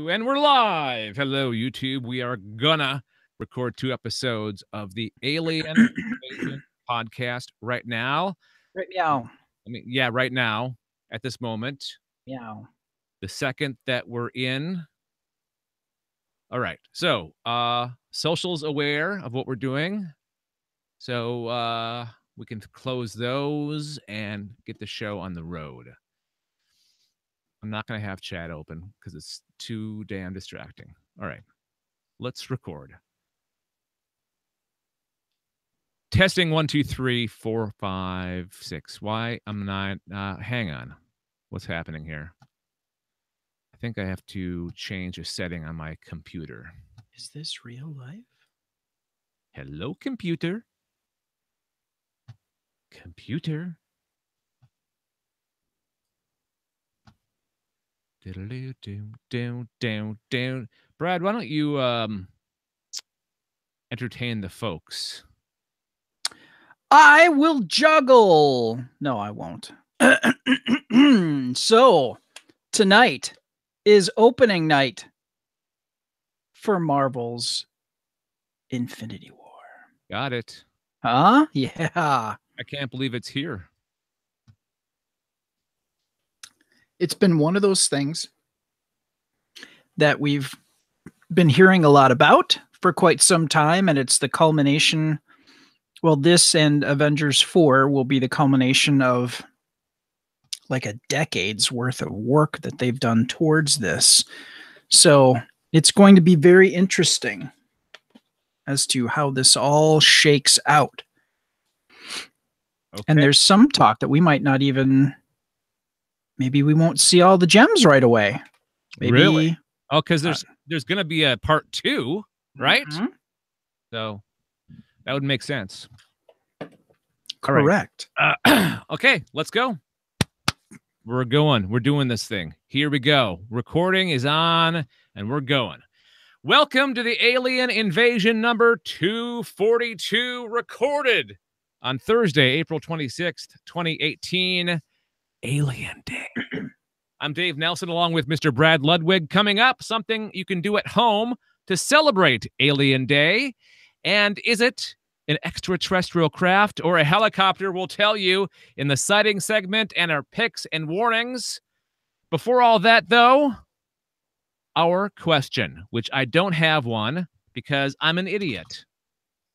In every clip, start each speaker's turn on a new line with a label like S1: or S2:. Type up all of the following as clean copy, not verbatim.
S1: And we're live. Hello, YouTube. We are gonna record 2 episodes of the Alien Invasion podcast right now.
S2: Right meow.
S1: Right now, at this moment.
S2: Meow.
S1: The second that we're in. All right. So, social's aware of what we're doing. So, we can close those and get the show on the road. I'm not going to have chat open because it's too damn distracting. All right. Let's record. Testing 1, 2, 3, 4, 5, 6. Why I'm not hang on. What's happening here? I think I have to change a setting on my computer.
S2: Is this real life?
S1: Hello, computer. Computer. Down. Brad, why don't you entertain the folks?
S2: I will juggle. No, I won't. So, tonight is opening night for Marvel's Infinity War.
S1: Got it.
S2: Huh? Yeah.
S1: I can't believe it's here.
S2: It's been one of those things that we've been hearing a lot about for quite some time, and it's the culmination. Well, this and Avengers 4 will be the culmination of like a decade's worth of work that they've done towards this. So it's going to be very interesting as to how this all shakes out.
S1: Okay.
S2: And there's some talk that we might not even... Maybe we won't see all the gems right away. Maybe,
S1: really? Oh, because there's going to be a part 2, right?
S2: Mm-hmm.
S1: So that would make sense.
S2: Correct.
S1: Right. Okay, let's go. We're going. We're doing this thing. Here we go. Recording is on, and we're going. Welcome to the Alien Invasion number 242, recorded on Thursday, April 26th, 2018. Alien Day. I'm Dave Nelson along with Mr. Brad Ludwig. Coming up, something you can do at home to celebrate Alien Day. And is it an extraterrestrial craft or a helicopter? We'll tell you in the sighting segment and our picks and warnings. Before all that, though, our question, which I don't have one because I'm an idiot.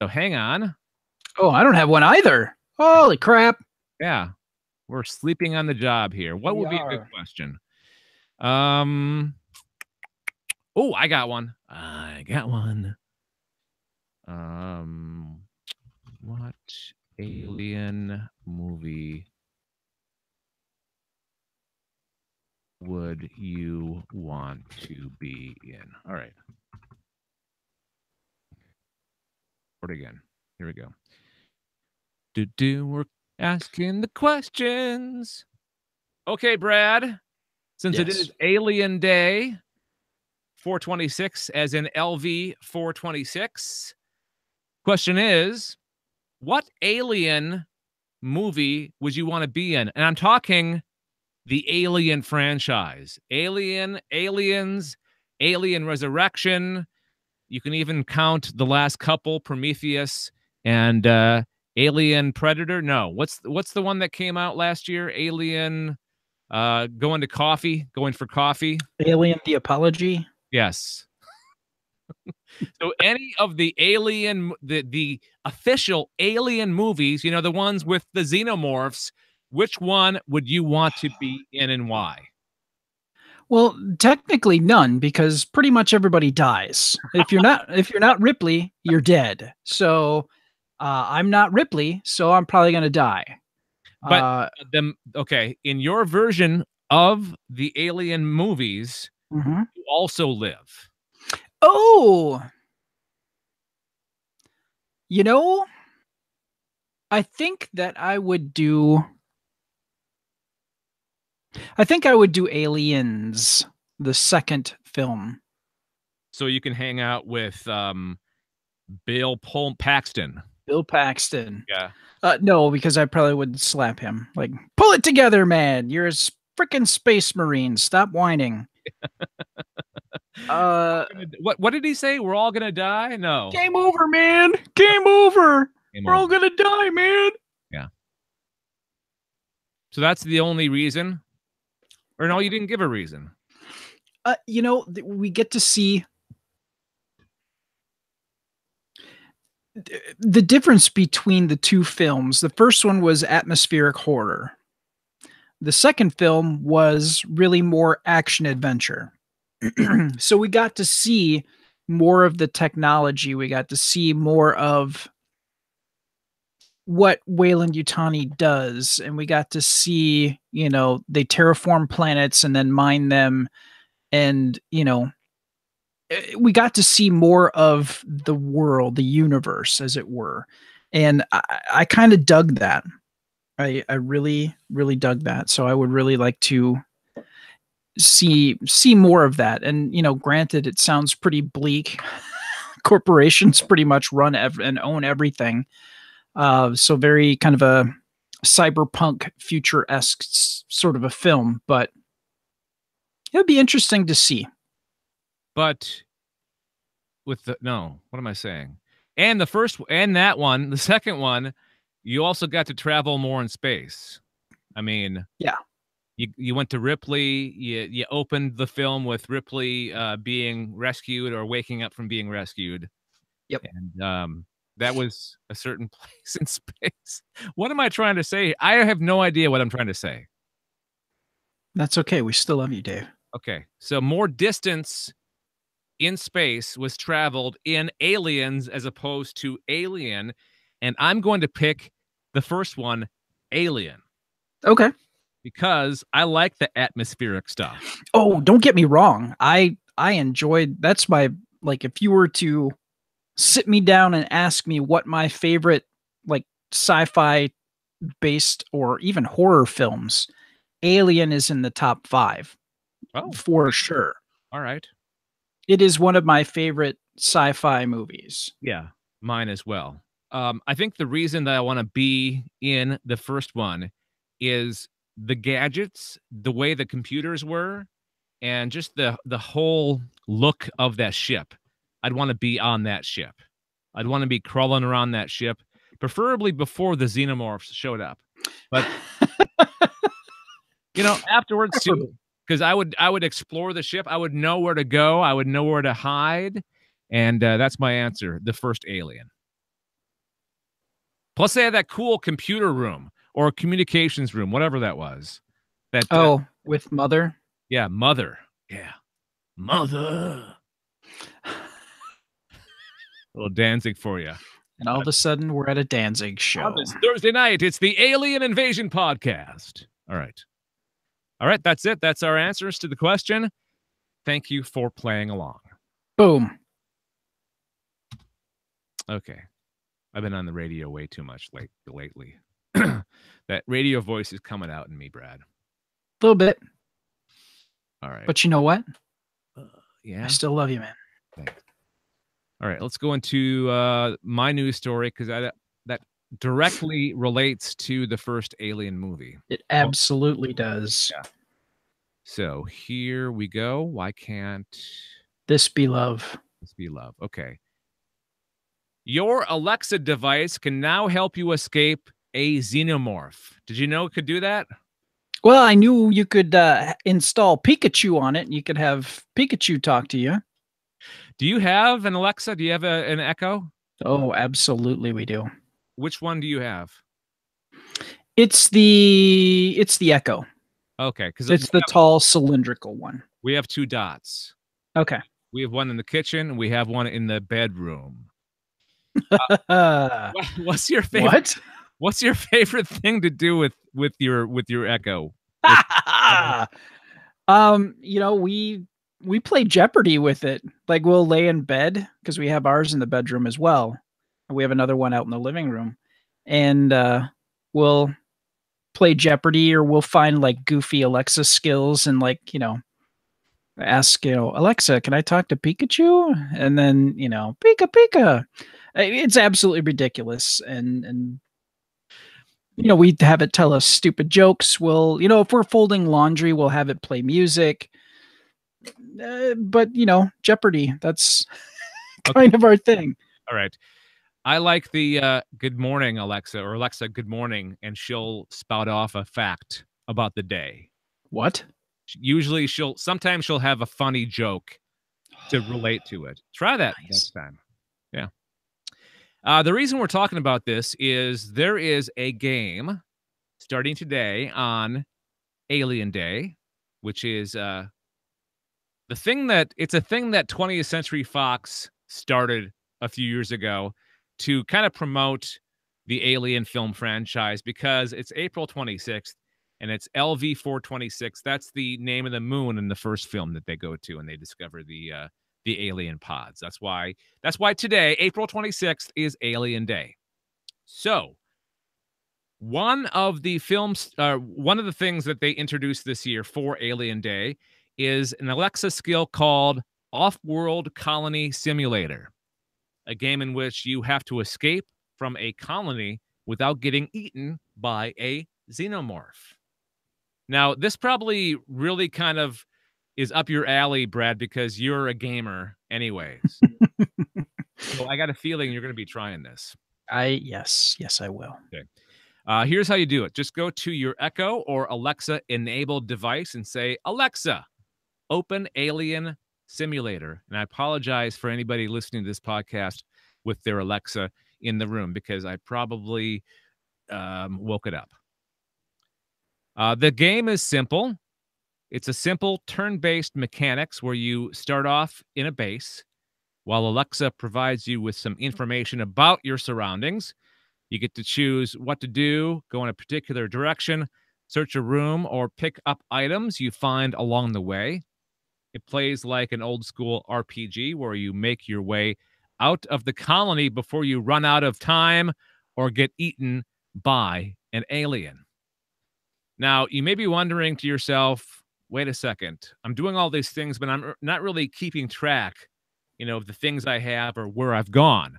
S1: So hang on.
S2: Oh, I don't have one either. Holy crap.
S1: Yeah. We're sleeping on the job here. What would be a good question? Oh, I got one. What alien movie would you want to be in? All right. Record again. Here we go. We're asking the questions. Okay, Brad. Since It is Alien Day, 426, as in LV 426. Question is, what alien movie would you want to be in? And I'm talking the Alien franchise. Alien, Aliens, Alien Resurrection. You can even count the last couple, Prometheus and Alien Predator. No, what's the one that came out last year? Alien going for coffee.
S2: Alien the Apology.
S1: Yes. So any of the Alien, the official Alien movies, you know, the ones with the xenomorphs, which one would you want to be in and why?
S2: Well, technically none, because pretty much everybody dies. If you're not Ripley, you're dead. So I'm not Ripley, so I'm probably going to die.
S1: But okay, in your version of the Alien movies, you also live.
S2: Oh, you know, I think I would do Aliens, the second film.
S1: So you can hang out with Bill Paxton.
S2: Bill Paxton.
S1: Yeah.
S2: No, because I probably would slap him. Like, pull it together, man. You're a freaking space marine. Stop whining.
S1: What did he say? We're all gonna die? No.
S2: Game over, man. Game over.
S1: Game
S2: We're all
S1: over.
S2: gonna die, man.
S1: Yeah. So that's the only reason? Or no, you didn't give a reason.
S2: You know, we get to see the difference between the two films. The first one was atmospheric horror. The second film was really more action adventure. So we got to see more of the technology. We got to see more of what Weyland-Yutani does, and we got to see, you know, they terraform planets and then mine them, and you know, we got to see more of the world, the universe, as it were, and I kind of dug that. I really dug that. So I would really like to see more of that. And you know, granted, it sounds pretty bleak. Corporations pretty much run and own everything. So very kind of a cyberpunk future-esque sort of a film, but it would be interesting to see.
S1: But with what am I saying? And the first and that one, the second one, you also got to travel more in space. I mean,
S2: yeah,
S1: you went to Ripley. You opened the film with Ripley being rescued or waking up from being rescued.
S2: Yep.
S1: And that was a certain place in space. What am I trying to say? I have no idea what I'm trying to say.
S2: That's okay. We still love you, Dave.
S1: Okay. So more distance in space was traveled in Aliens as opposed to Alien. And I'm going to pick the first one, Alien.
S2: Okay.
S1: Because I like the atmospheric stuff.
S2: Oh, don't get me wrong. I enjoyed, that's my, like, if you were to sit me down and ask me what my favorite, like, sci-fi based or even horror films, Alien is in the top 5.
S1: Oh,
S2: for sure.
S1: All right.
S2: It is one of my favorite sci-fi movies.
S1: Yeah, mine as well. I think the reason that I want to be in the first one is the gadgets, the way the computers were, and just the whole look of that ship. I'd want to be on that ship. I'd want to be crawling around that ship, preferably before the xenomorphs showed up. But you know, afterwards too, because I would explore the ship. I would know where to go. I would know where to hide, and that's my answer. The first Alien. Plus, they had that cool computer room or communications room, whatever that was. That
S2: with Mother.
S1: Yeah, Mother. Yeah, Mother. A little Danzig for you.
S2: And all of a sudden, we're at a Danzig show.
S1: On this Thursday night, it's the Alien Invasion podcast. All right. All right, that's it. That's our answers to the question. Thank you for playing along.
S2: Boom.
S1: Okay. I've been on the radio way too much lately. That radio voice is coming out in me, Brad.
S2: A little bit.
S1: All right.
S2: But you know what?
S1: Yeah.
S2: I still love you, man.
S1: Thanks. All right, let's go into my news story because that directly relates to the first Alien movie.
S2: It absolutely does.
S1: Yeah. So here we go. Why can't
S2: this be love?
S1: This be love. Okay. Your Alexa device can now help you escape a xenomorph. Did you know it could do that?
S2: Well, I knew you could install Pikachu on it, and you could have Pikachu talk to you.
S1: Do you have an Alexa? Do you have an Echo?
S2: Oh, absolutely, we do.
S1: Which one do you have?
S2: It's the Echo.
S1: Okay, because
S2: it's the tall cylindrical one.
S1: We have 2 dots.
S2: Okay.
S1: We have one in the kitchen. And we have one in the bedroom. What's your favorite?
S2: What?
S1: What's your favorite thing to do with your Echo?
S2: You know, we play Jeopardy with it. Like, we'll lay in bed because we have ours in the bedroom as well. We have another one out in the living room, and we'll play Jeopardy, or we'll find like goofy Alexa skills and, like, you know, ask, you know, Alexa, can I talk to Pikachu? And then, you know, Pika. It's absolutely ridiculous. And you know, we have it tell us stupid jokes. We'll, you know, if we're folding laundry, we'll have it play music. but Jeopardy, that's kind of our thing.
S1: All right. I like the good morning, Alexa, or Alexa, good morning, and she'll spout off a fact about the day.
S2: What?
S1: Usually sometimes she'll have a funny joke to relate to it. Try that next time. Yeah. The reason we're talking about this is there is a game starting today on Alien Day, which is it's a thing that 20th Century Fox started a few years ago to kind of promote the Alien film franchise, because it's April 26th and it's LV 426. That's the name of the moon in the first film that they go to, and they discover the alien pods. That's why today, April 26th, is Alien Day. So one of the things that they introduced this year for Alien Day is an Alexa skill called Off-World Colony Simulator, a game in which you have to escape from a colony without getting eaten by a xenomorph. Now, this probably really kind of is up your alley, Brad, because you're a gamer anyways. So I got a feeling you're going to be trying this.
S2: Yes, I will.
S1: Okay. Here's how you do it. Just go to your Echo or Alexa enabled device and say, Alexa, open Alien Simulator. And I apologize for anybody listening to this podcast with their Alexa in the room, because I probably woke it up. The game is simple. It's a simple turn-based mechanics where you start off in a base while Alexa provides you with some information about your surroundings. You get to choose what to do, go in a particular direction, search a room, or pick up items you find along the way. It plays like an old school RPG where you make your way out of the colony before you run out of time or get eaten by an alien. Now, you may be wondering to yourself, wait a second, I'm doing all these things, but I'm not really keeping track, of the things I have or where I've gone.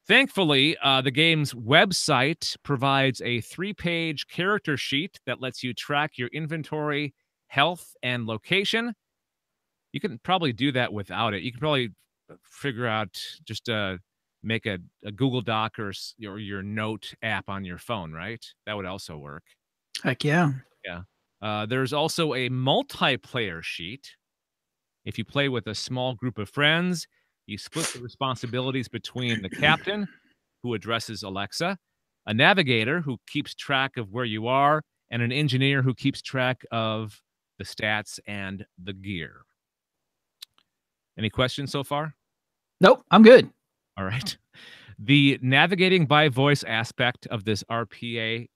S1: Thankfully, the game's website provides a 3-page character sheet that lets you track your inventory, health, and location. You can probably do that without it. You can probably figure out just make a Google Doc or your note app on your phone, right? That would also work.
S2: Heck yeah.
S1: Yeah. There's also a multiplayer sheet. If you play with a small group of friends, you split the responsibilities between the captain, who addresses Alexa, a navigator who keeps track of where you are, and an engineer who keeps track of the stats and the gear. Any questions so far?
S2: Nope, I'm good.
S1: All right. The navigating by voice aspect of this RPG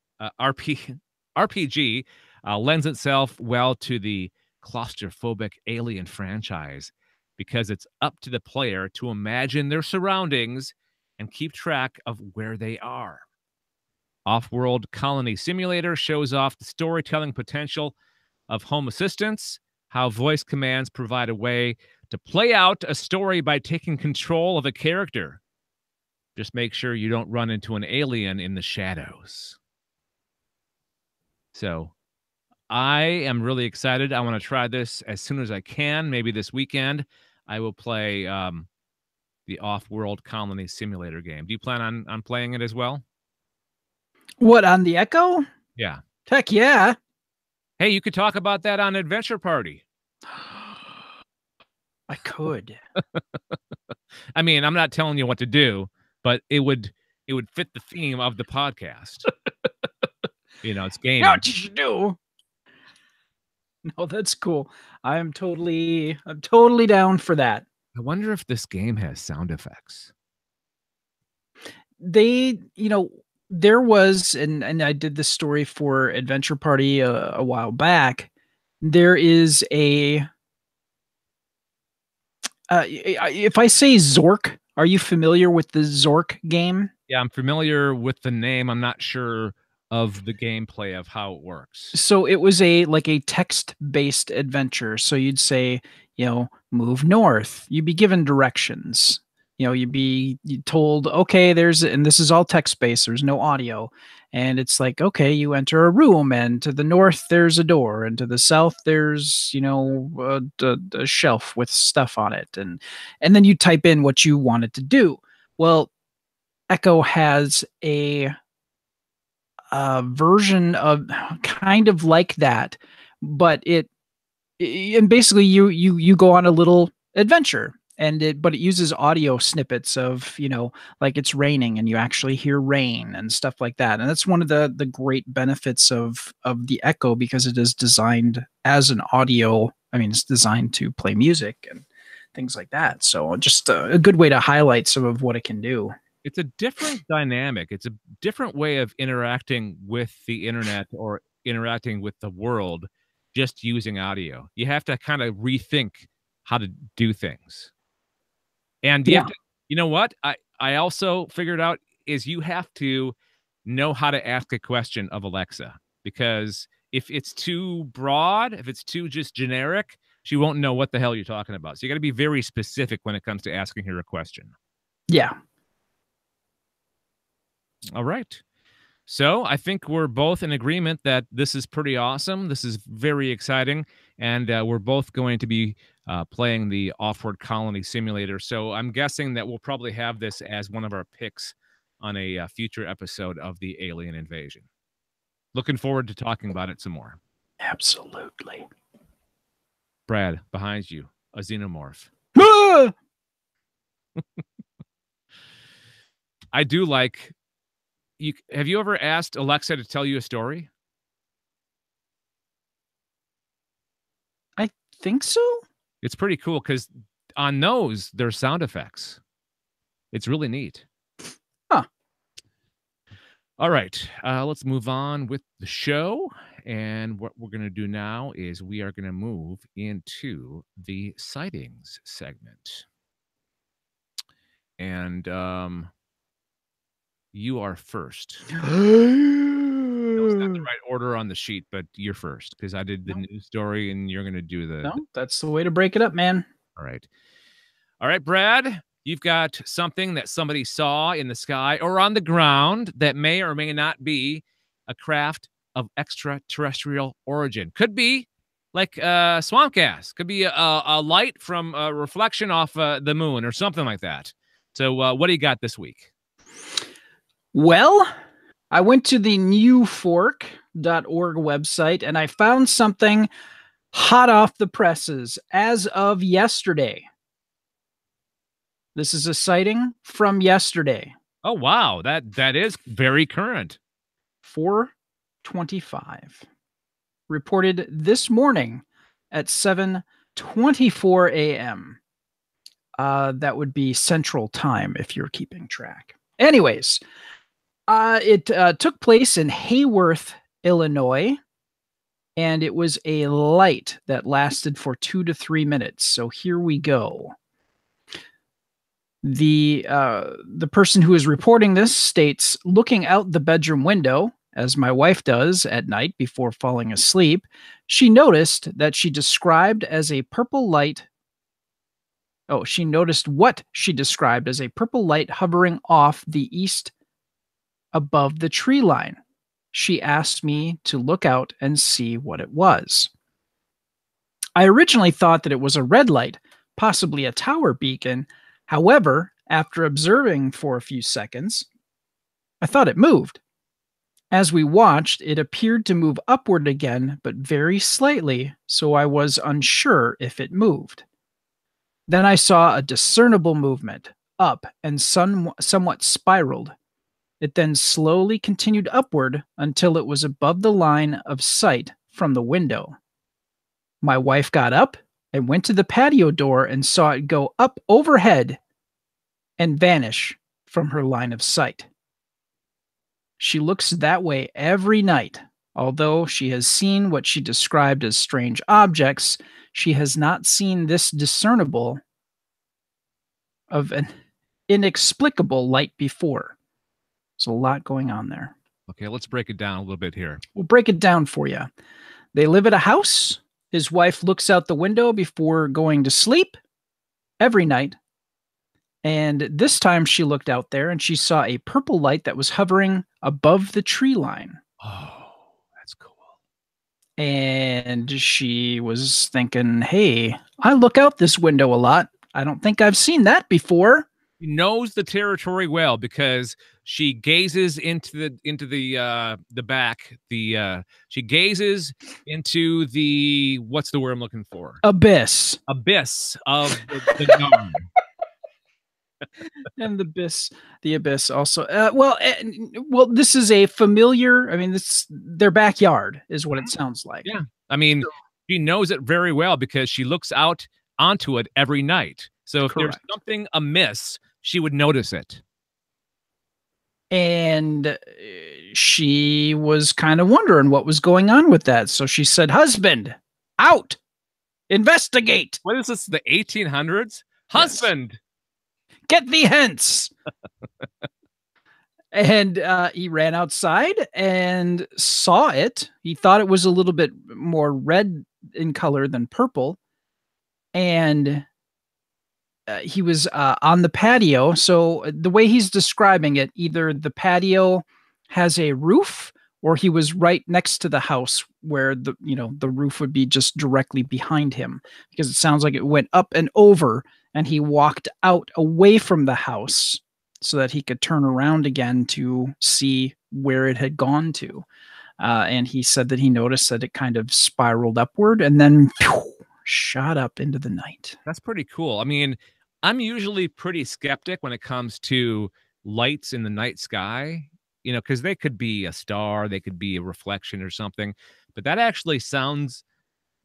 S1: lends itself well to the claustrophobic Alien franchise, because it's up to the player to imagine their surroundings and keep track of where they are. Off-World Colony Simulator shows off the storytelling potential of Home Assistance, how voice commands provide a way to play out a story by taking control of a character. Just make sure you don't run into an alien in the shadows. So I am really excited. I want to try this as soon as I can. Maybe this weekend I will play the Off-World Colony Simulator game. Do you plan on playing it as well?
S2: What, on the Echo?
S1: Yeah.
S2: Heck yeah.
S1: Hey, you could talk about that on Adventure Party.
S2: I could.
S1: I mean, I'm not telling you what to do, but it would fit the theme of the podcast. It's gaming.
S2: What did you do? No, that's cool. I'm totally down for that.
S1: I wonder if this game has sound effects.
S2: They, there was, and I did this story for Adventure Party a while back. There is a, if I say Zork, are you familiar with the Zork game?
S1: Yeah, I'm familiar with the name. I'm not sure of the gameplay of how it works.
S2: So it was a text-based adventure. So you'd say, move north. You'd be given directions. you'd be told, okay, and this is all text based, there's no audio. And it's like, okay, you enter a room, and to the north, there's a door, and to the south, there's, a shelf with stuff on it. And then you type in what you want it to do. Well, Echo has a version of kind of like that, but and basically you go on a little adventure, but it uses audio snippets of, like it's raining and you actually hear rain and stuff like that. And that's one of the great benefits of the Echo, because it is designed as an audio. I mean, it's designed to play music and things like that. So just a good way to highlight some of what it can do.
S1: It's a different dynamic. It's a different way of interacting with the internet or interacting with the world just using audio. You have to kind of rethink how to do things. And you have to, you know what? I also figured out is you have to know how to ask a question of Alexa, because if it's too broad, if it's too just generic, she won't know what the hell you're talking about. So you got to be very specific when it comes to asking her a question.
S2: Yeah.
S1: All right. So I think we're both in agreement that this is pretty awesome. This is very exciting. And we're both going to be playing the Offworld Colony Simulator. So I'm guessing that we'll probably have this as one of our picks on a future episode of the Alien Invasion. Looking forward to talking about it some more.
S2: Absolutely.
S1: Brad, behind you, a xenomorph. I do like... have you ever asked Alexa to tell you a story?
S2: I think so.
S1: It's pretty cool because on those, there's sound effects. It's really neat.
S2: Huh.
S1: All right. Let's move on with the show. And what we're going to do now is we are going to move into the sightings segment. And you are first. No, it's not the right order on the sheet, but you're first because I did the news story and you're going to do the...
S2: No, that's the way to break it up, man.
S1: All right. All right, Brad, you've got something that somebody saw in the sky or on the ground that may or may not be a craft of extraterrestrial origin. Could be like swamp gas. Could be a light from a reflection off the moon or something like that. So what do you got this week?
S2: Well, I went to the newfork.org website and I found something hot off the presses as of yesterday. This is a sighting from yesterday.
S1: Oh, wow. That is very current.
S2: 4:25. Reported this morning at 7:24 a.m. That would be Central Time if you're keeping track. Anyways, it took place in Hayworth, Illinois, and it was a light that lasted for 2 to 3 minutes. So here we go. The person who is reporting this states, looking out the bedroom window, as my wife does at night before falling asleep, she noticed that she described as a purple light. Oh, she noticed what she described as a purple light hovering off the east above the tree line. She asked me to look out and see what it was. I originally thought that it was a red light, possibly a tower beacon. However, after observing for a few seconds, I thought it moved. As we watched, it appeared to move upward again, but very slightly, so I was unsure if it moved. Then I saw a discernible movement, up and somewhat spiraled. It then slowly continued upward until it was above the line of sight from the window. My wife got up and went to the patio door and saw it go up overhead and vanish from her line of sight. She looks that way every night. Although she has seen what she described as strange objects, she has not seen this discernible of an inexplicable light before. There's a lot going on there.
S1: Okay, let's break it down a little bit here.
S2: We'll break it down for you. They live at a house. His wife looks out the window before going to sleep every night. And this time she looked out there and she saw a purple light that was hovering above the tree line.
S1: Oh, that's cool.
S2: And she was thinking, hey, I look out this window a lot. I don't think I've seen that before.
S1: She knows the territory well because she gazes into the back. She gazes into the, what's the word I'm looking for?
S2: Abyss.
S1: Abyss of the garden.
S2: And the abyss also. Well, this is a familiar. I mean, this their backyard is what it sounds like.
S1: Yeah, I mean, she knows it very well because she looks out onto it every night. So if there's
S2: Correct.
S1: something amiss, she would notice it.
S2: And she was kind of wondering what was going on with that. So she said, "Husband, out, investigate,
S1: What is this? The 1800s? Husband,
S2: get thee hence." And he ran outside and saw it. He thought it was a little bit more red in color than purple. And he was on the patio. So the way he's describing it, either the patio has a roof or he was right next to the house where the roof would be just directly behind him, because it sounds like it went up and over and he walked out away from the house so that he could turn around again to see where it had gone to. And he said that he noticed that it kind of spiraled upward and then shot up into the night.
S1: that's pretty cool. I mean, I'm usually pretty skeptic when it comes to lights in the night sky, because they could be a star, they could be a reflection or something, but that actually sounds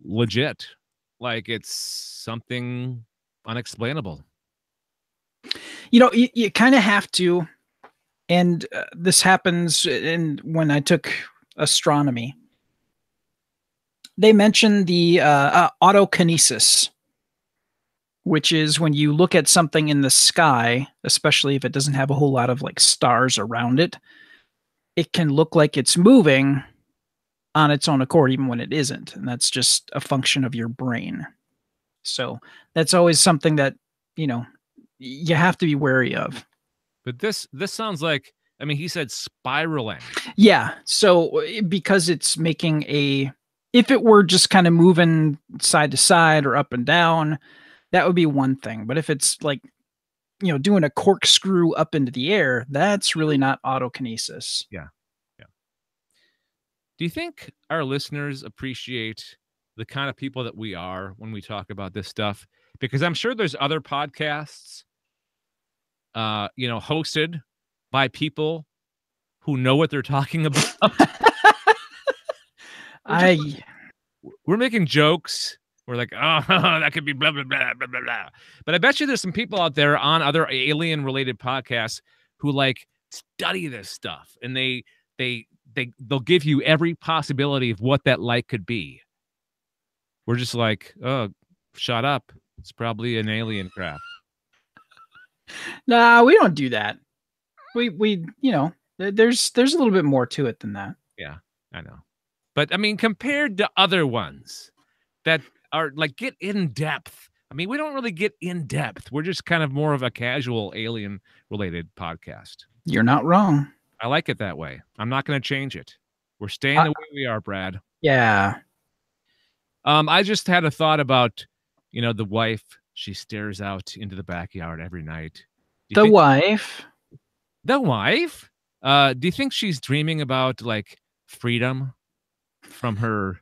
S1: legit. Like it's something unexplainable.
S2: You kind of have to, and this happens when I took astronomy. They mentioned the autokinesis, which is when you look at something in the sky, especially if it doesn't have a whole lot of like stars around it, it can look like it's moving on its own accord, even when it isn't. And that's just a function of your brain. So that's always something that, you have to be wary of.
S1: But this sounds like, I mean, he said spiraling.
S2: Yeah. So because it's making if it were just kind of moving side to side or up and down, that would be one thing. But if it's like, doing a corkscrew up into the air, that's really not autokinesis.
S1: Yeah. Do you think our listeners appreciate the kind of people that we are when we talk about this stuff? Because I'm sure there's other podcasts, hosted by people who know what they're talking about. We're making jokes. We're like, oh, that could be blah, blah, blah, blah, blah, blah. But I bet you there's some people out there on other alien related podcasts who like study this stuff, and they'll give you every possibility of what that light could be. We're just like, oh, shut up. It's probably an alien craft.
S2: Nah, we don't do that. We there's a little bit more to it than that.
S1: Yeah, I know. But I mean, compared to other ones that are like get in depth. I mean, we don't really get in depth. We're just kind of more of a casual alien related podcast.
S2: You're not wrong.
S1: I like it that way. I'm not going to change it. We're staying the way we are, Brad.
S2: Yeah.
S1: I just had a thought about, the wife. She stares out into the backyard every night.
S2: The wife?
S1: The wife? Do you think she's dreaming about like freedom from her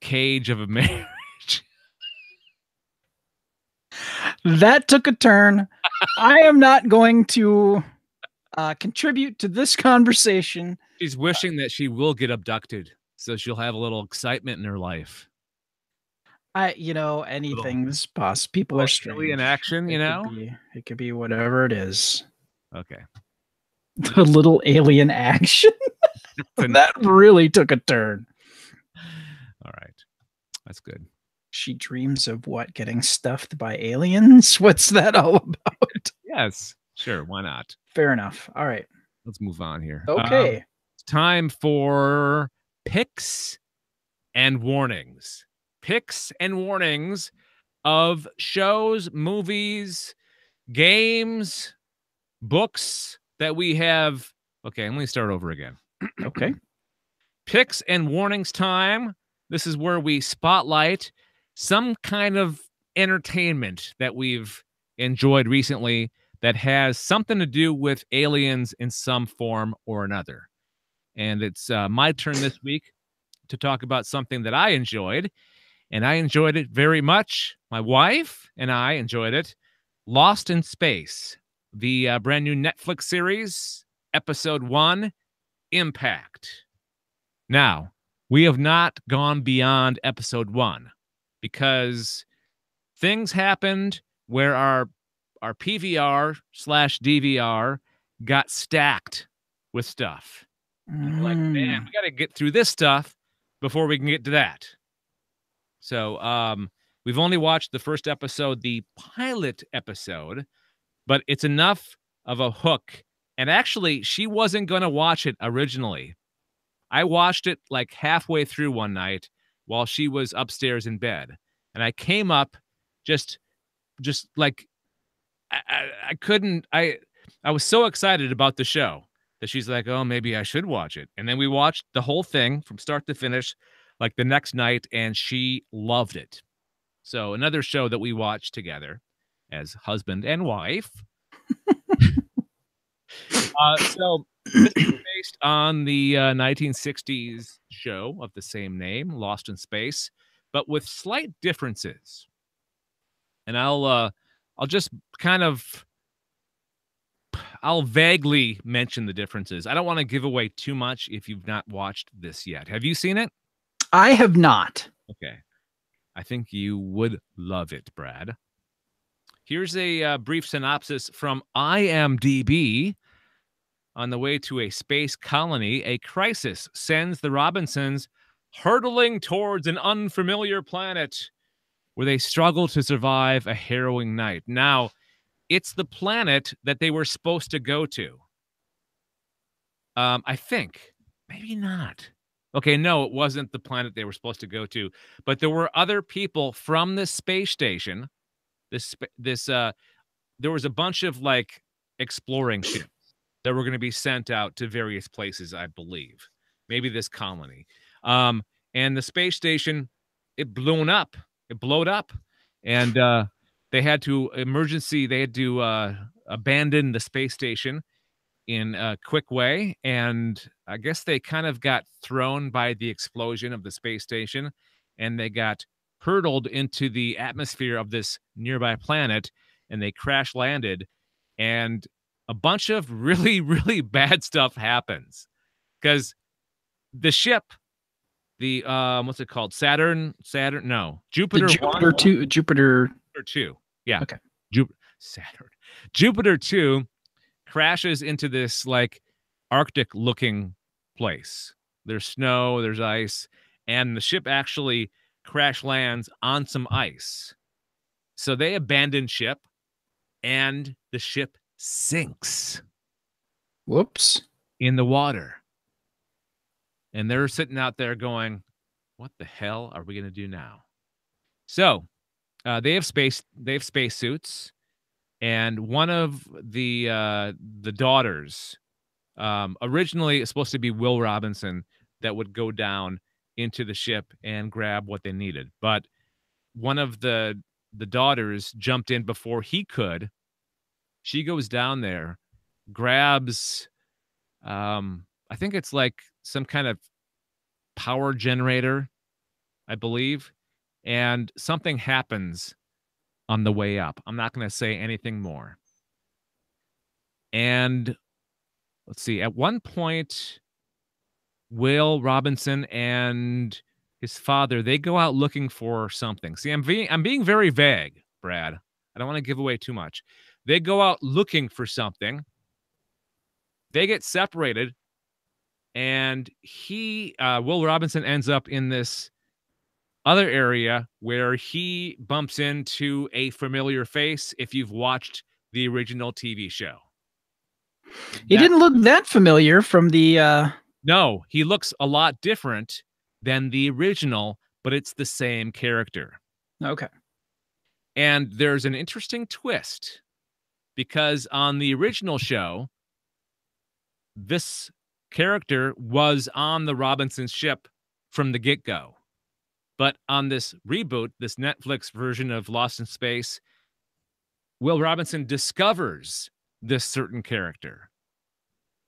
S1: cage of a marriage?
S2: That took a turn. I am not going to contribute to this conversation.
S1: She's wishing that she will get abducted so she'll have a little excitement in her life.
S2: Anything's possible. People are strange.
S1: In action,
S2: It could be whatever it is.
S1: Okay.
S2: A little alien action. That really took a turn.
S1: All right. That's good.
S2: She dreams of what? Getting stuffed by aliens? What's that all about?
S1: Yes. Sure. Why not?
S2: Fair enough. All right.
S1: Let's move on here.
S2: Okay.
S1: It's time for picks and warnings. Picks and warnings of shows, movies, games, books that we have. Okay, let me start over again.
S2: Okay.
S1: Picks and warnings time. This is where we spotlight some kind of entertainment that we've enjoyed recently that has something to do with aliens in some form or another. And it's my turn this week to talk about something that I enjoyed, and I enjoyed it very much. My wife and I enjoyed it. Lost in Space, the brand new Netflix series, episode 1, Impact. Now, we have not gone beyond episode 1 because things happened where our PVR/DVR got stacked with stuff. And we're like, man, we got to get through this stuff before we can get to that. So we've only watched the first episode, the pilot episode, but it's enough of a hook. And actually, she wasn't going to watch it originally. I watched it like halfway through one night while she was upstairs in bed. And I came up just like I couldn't. I was so excited about the show that she's like, oh, maybe I should watch it. And then we watched the whole thing from start to finish, like the next night, and she loved it. So another show that we watched together as husband and wife. So this is based on the 1960s show of the same name, Lost in Space, but with slight differences. And I'll just kind of, I'll vaguely mention the differences. I don't want to give away too much if you've not watched this yet. Have you seen it?
S2: I have not.
S1: Okay. I think you would love it, Brad. Here's a brief synopsis from IMDb. On the way to a space colony, a crisis sends the Robinsons hurtling towards an unfamiliar planet where they struggle to survive a harrowing night. Now, it's the planet that they were supposed to go to. I think. Maybe not. Okay, no, it wasn't the planet they were supposed to go to. But there were other people from the space station. There was a bunch of, like, exploring ships that were going to be sent out to various places, I believe. Maybe this colony. And the space station, it blowed up. And they had to abandon the space station in a quick way. And I guess they kind of got thrown by the explosion of the space station, and they got hurtled into the atmosphere of this nearby planet, and they crash landed. And a bunch of really, really bad stuff happens because the ship, the what's it called? Jupiter 2. Yeah.
S2: Okay.
S1: Jupiter 2 crashes into this like Arctic looking place. There's snow, there's ice, and the ship actually crash lands on some ice. So they abandon ship, and the ship sinks.
S2: Whoops.
S1: In the water. And they're sitting out there going, what the hell are we going to do now? So they have space suits, and one of the daughters, originally it's supposed to be Will Robinson, that would go down into the ship and grab what they needed. But one of the daughters jumped in before he could. She goes down there, grabs, I think it's like some kind of power generator, I believe, and something happens on the way up. I'm not going to say anything more. And let's see, at one point, Will Robinson and his father, they go out looking for something. See, I'm being very vague, Brad. I don't want to give away too much. They go out looking for something. They get separated, and Will Robinson ends up in this other area where he bumps into a familiar face if you've watched the original TV show.
S2: He didn't look that familiar from the...
S1: No, he looks a lot different than the original, but it's the same character.
S2: Okay.
S1: And there's an interesting twist because on the original show, this character was on the Robinson ship from the get-go. But on this reboot, this Netflix version of Lost in Space, Will Robinson discovers this certain character,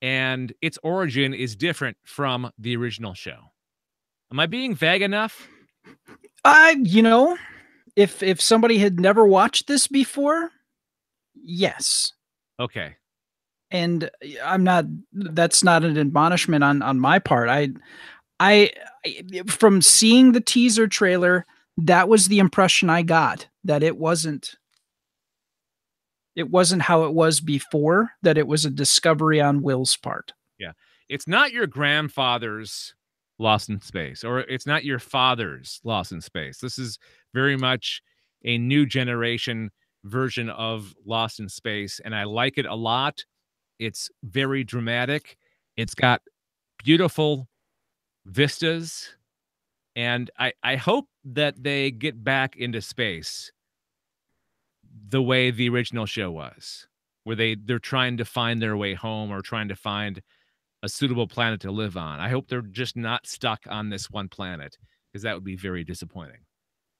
S1: and its origin is different from the original show. Am I being vague enough?
S2: You know, if somebody had never watched this before, yes.
S1: Okay.
S2: And that's not an admonishment on my part. I from seeing the teaser trailer, that was the impression I got, that it wasn't how it was before, that it was a discovery on Will's part.
S1: Yeah. It's not your grandfather's Lost in Space, or it's not your father's Lost in Space. This is very much a new generation version of Lost in Space, and I like it a lot. It's very dramatic. It's got beautiful vistas, and I hope that they get back into space the way the original show was, where they're trying to find their way home or trying to find a suitable planet to live on. I hope they're just not stuck on this one planet, because that would be very disappointing.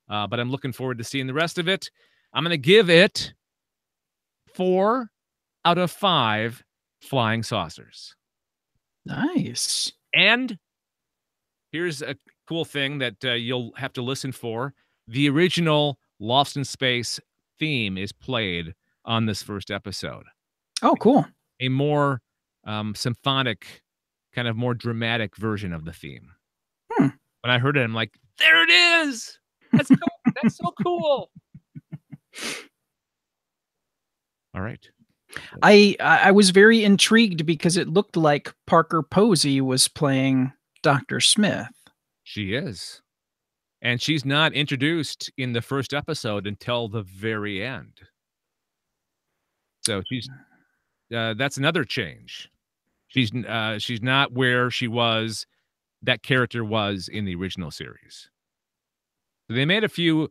S1: But I'm looking forward to seeing the rest of it. I'm going to give it 4 out of 5 flying saucers.
S2: Nice.
S1: And here's a cool thing that you'll have to listen for. The original Lost in Space theme is played on this first episode.
S2: Oh, cool.
S1: A more symphonic, kind of more dramatic version of the theme. When I heard it, I'm like, there it is. That's cool. That's so cool. All right.
S2: I was very intrigued because it looked like Parker Posey was playing Dr. Smith.
S1: She is. And she's not introduced in the first episode until the very end. So she's that's another change. She's not where that character was in the original series. So they've made a few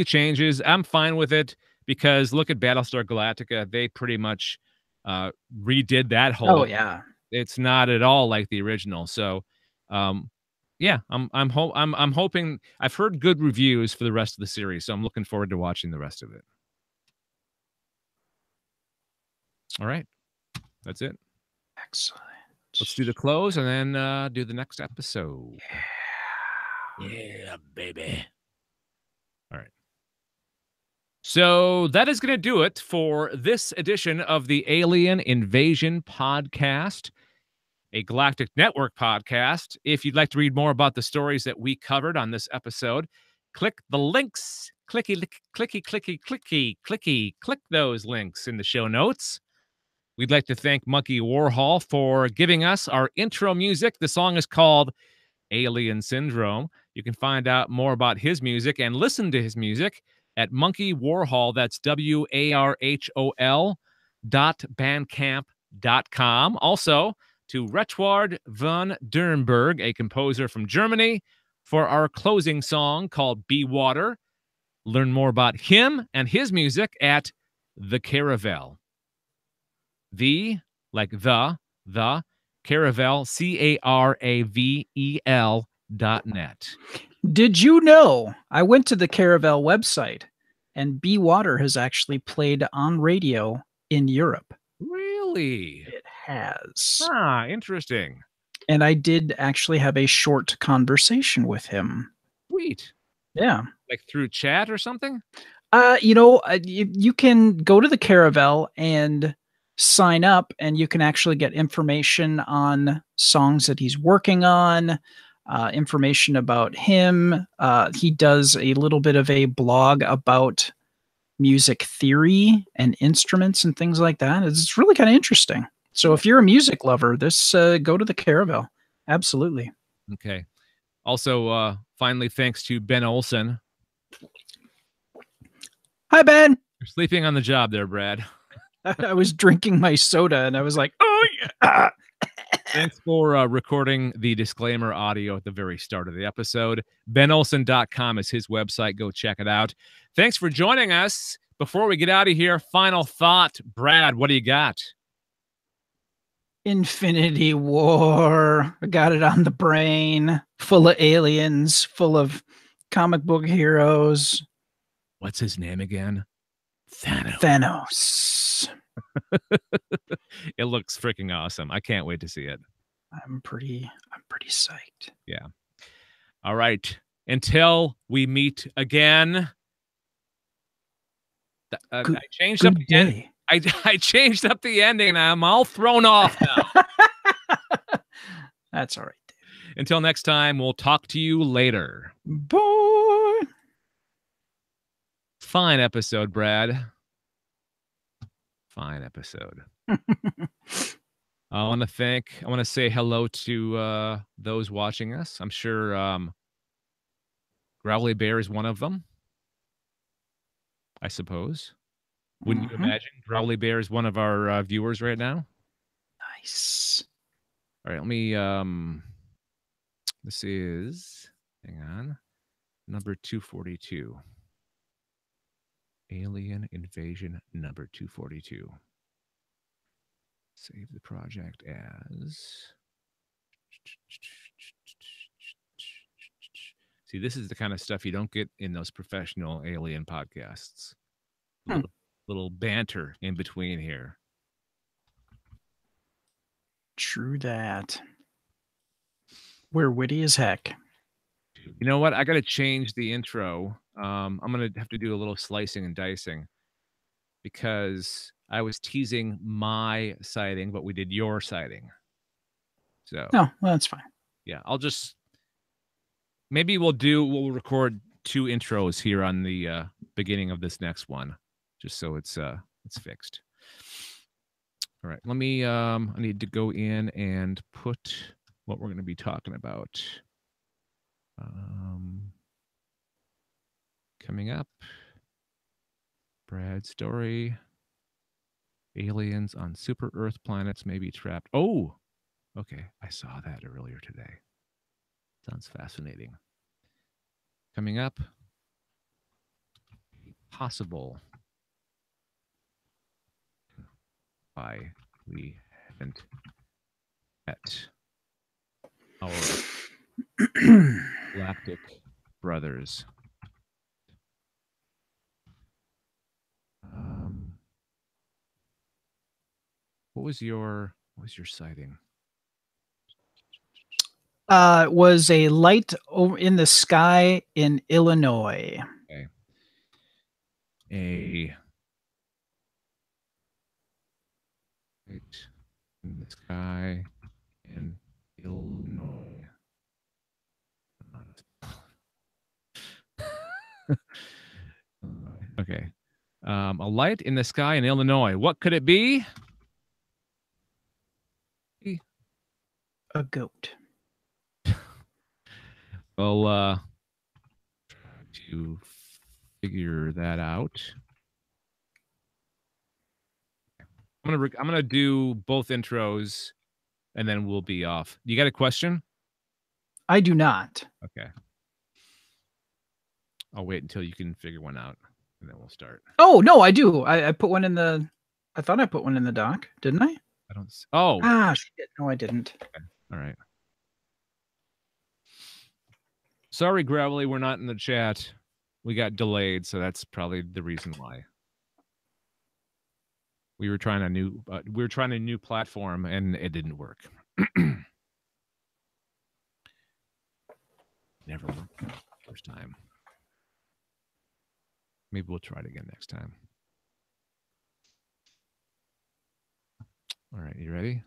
S1: changes. I'm fine with it, because look at Battlestar Galactica. They pretty much redid that whole.
S2: Oh yeah.
S1: It's not at all like the original. So yeah, I'm hoping. I've heard good reviews for the rest of the series, so I'm looking forward to watching the rest of it. All right. That's it.
S2: Excellent.
S1: Let's do the close and then do the next episode. Yeah, baby. All right. So that is going to do it for this edition of the Alien Invasion Podcast, a Galactic Network podcast. If you'd like to read more about the stories that we covered on this episode, click the links. Clicky, clicky, clicky, clicky, clicky. Click those links in the show notes. We'd like to thank Monkey Warhol for giving us our intro music. The song is called Alien Syndrome. You can find out more about his music and listen to his music at Monkey Warhol. That's WARHOL.bandcamp.com. Also to Retward van Durnberg, a composer from Germany, for our closing song called Be Water. Learn more about him and his music at The Caravel. The Caravel, CARAVEL.net.
S2: Did you know I went to the Caravel website, and Be Water has actually played on radio in Europe?
S1: Really?
S2: It has.
S1: Ah, interesting.
S2: And I did actually have a short conversation with him.
S1: Sweet.
S2: Yeah.
S1: Like through chat or something?
S2: You can go to the Caravel and sign up, and you can actually get information on songs that he's working on, information about him. He does a little bit of a blog about music theory and instruments and things like that. It's really kind of interesting. So if you're a music lover, go to the Caravel. Absolutely.
S1: Okay. Also, finally, thanks to Ben Olson.
S2: Hi, Ben.
S1: You're sleeping on the job there, Brad.
S2: I was drinking my soda and I was like, oh, yeah.
S1: Thanks for recording the disclaimer audio at the very start of the episode. BenOlson.com is his website. Go check it out. Thanks for joining us. Before we get out of here, final thought. Brad, what do you got?
S2: Infinity War. I got it on the brain. Full of aliens, full of comic book heroes.
S1: What's his name again?
S2: Thanos.
S1: It looks freaking awesome. I can't wait to see it.
S2: I'm pretty psyched.
S1: Yeah. All right. Until we meet again. I changed up the ending. I changed up the ending and I'm all thrown off now.
S2: That's all right, Dave.
S1: Until next time, we'll talk to you later.
S2: Bye.
S1: Fine episode, Brad. Fine episode. I want to say hello to those watching us. I'm sure Growly Bear is one of them. I suppose. Wouldn't you imagine Growly Bear is one of our viewers right now?
S2: Nice.
S1: All right, let me this is, hang on, number 242. Alien Invasion number 242. Save the project as. See, this is the kind of stuff you don't get in those professional alien podcasts. Little banter in between here.
S2: True that. We're witty as heck.
S1: You know what? I got to change the intro. I'm going to have to do a little slicing and dicing because I was teasing my sighting, but we did your sighting. So,
S2: no, well, that's fine.
S1: Yeah, I'll just maybe we'll record 2 intros here on the beginning of this next one, just so it's fixed. All right, let me I need to go in and put what we're going to be talking about. Coming up, Brad's story. Aliens on super Earth planets may be trapped. Oh, okay. I saw that earlier today. Sounds fascinating. Coming up, possible why we haven't met our galactic brothers. What was your sighting?
S2: Was a light over in the sky in Illinois.
S1: Okay. A light in the sky in Illinois. Okay. A light in the sky in Illinois. What could it be?
S2: A goat.
S1: Well, try to figure that out. I'm gonna do both intros, and then we'll be off. You got a question?
S2: I do not.
S1: Okay. I'll wait until you can figure one out, and then we'll start.
S2: Oh no, I do. I put one in the. I thought I put one in the doc, didn't I?
S1: I don't. Oh.
S2: Ah, shit. No, I didn't.
S1: Okay. All right. Sorry, Gravelly, we're not in the chat. We got delayed, so that's probably the reason why. We were trying a new platform, and it didn't work. Never worked first time. Maybe we'll try it again next time. All right, you ready?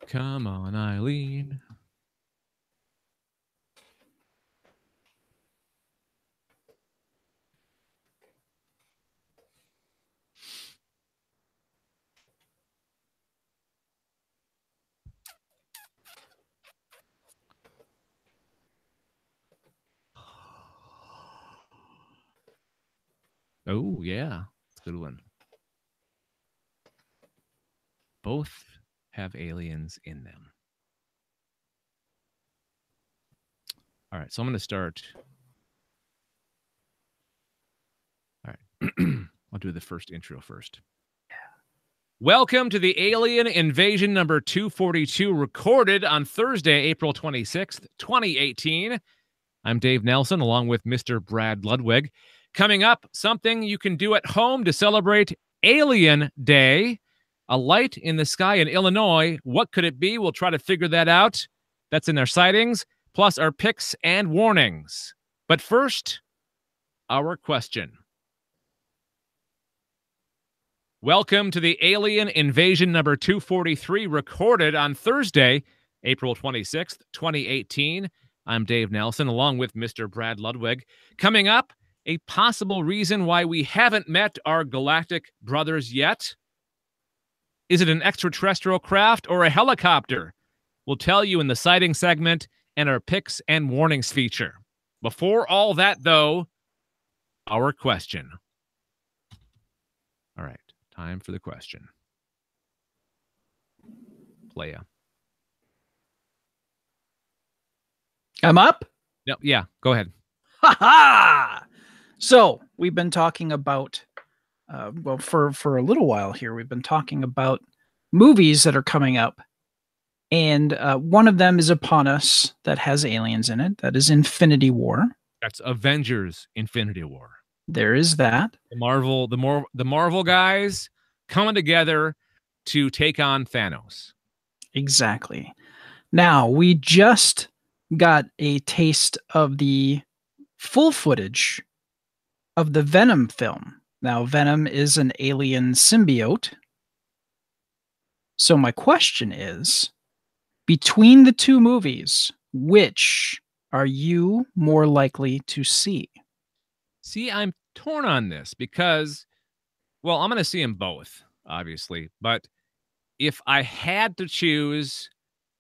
S1: Come on, Eileen. Oh, yeah. That's a good one. Both have aliens in them. All right, so I'm going to start. All right. I'll do the first intro first. Welcome to the Alien Invasion number 242, recorded on Thursday, April 26th, 2018. I'm Dave Nelson, along with Mr. Brad Ludwig. Coming up, something you can do at home to celebrate Alien Day. A light in the sky in Illinois. What could it be? We'll try to figure that out. That's in our sightings, plus our picks and warnings. But first, our question. Welcome to the Alien Invasion number 243, recorded on Thursday, April 26th, 2018. I'm Dave Nelson, along with Mr. Brad Ludwig. Coming up, a possible reason why we haven't met our galactic brothers yet. Is it an extraterrestrial craft or a helicopter? We'll tell you in the sighting segment and our picks and warnings feature. Before all that, though, our question. All right. Time for the question. Playa.
S2: I'm up?
S1: No, yeah, go ahead.
S2: Ha ha! So we've been talking about, well, for a little while here, we've been talking about movies that are coming up. And one of them is upon us that has aliens in it. That is Infinity War.
S1: That's Avengers Infinity War.
S2: There is that.
S1: The Marvel guys coming together to take on Thanos.
S2: Exactly. Now, we just got a taste of the full footage of the Venom film. Now, Venom is an alien symbiote. So my question is, between the two movies, which are you more likely to see?
S1: See, I'm torn on this because, well, I'm going to see them both, obviously. But if I had to choose,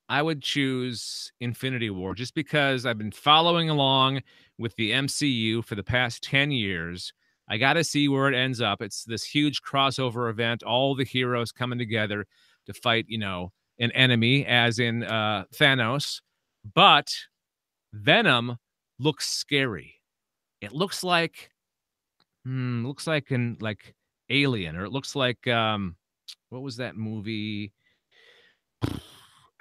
S1: I would choose Infinity War just because I've been following along with the MCU for the past 10 years. I got to see where it ends up. It's this huge crossover event, all the heroes coming together to fight, an enemy, as in Thanos. But Venom looks scary. It looks like Alien, or it looks like what was that movie?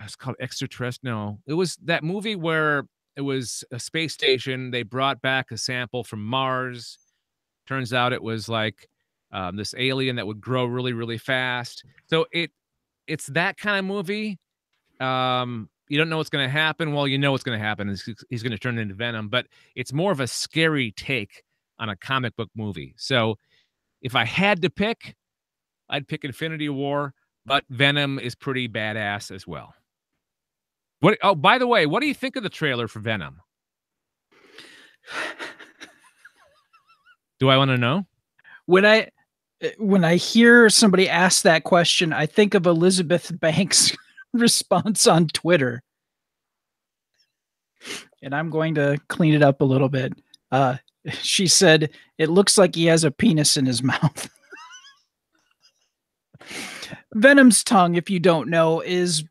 S1: It's called Extraterrestrial. No, it was that movie where it was a space station. They brought back a sample from Mars. Turns out it was like this alien that would grow really, really fast. So it's that kind of movie. You don't know what's going to happen. Well, you know what's going to happen. He's going to turn into Venom, but it's more of a scary take on a comic book movie. So if I had to pick, I'd pick Infinity War, but Venom is pretty badass as well. Oh, by the way, what do you think of the trailer for Venom? Do I want to know?
S2: When I hear somebody ask that question, I think of Elizabeth Banks' response on Twitter. And I'm going to clean it up a little bit. She said, "It looks like he has a penis in his mouth." Venom's tongue, if you don't know, it's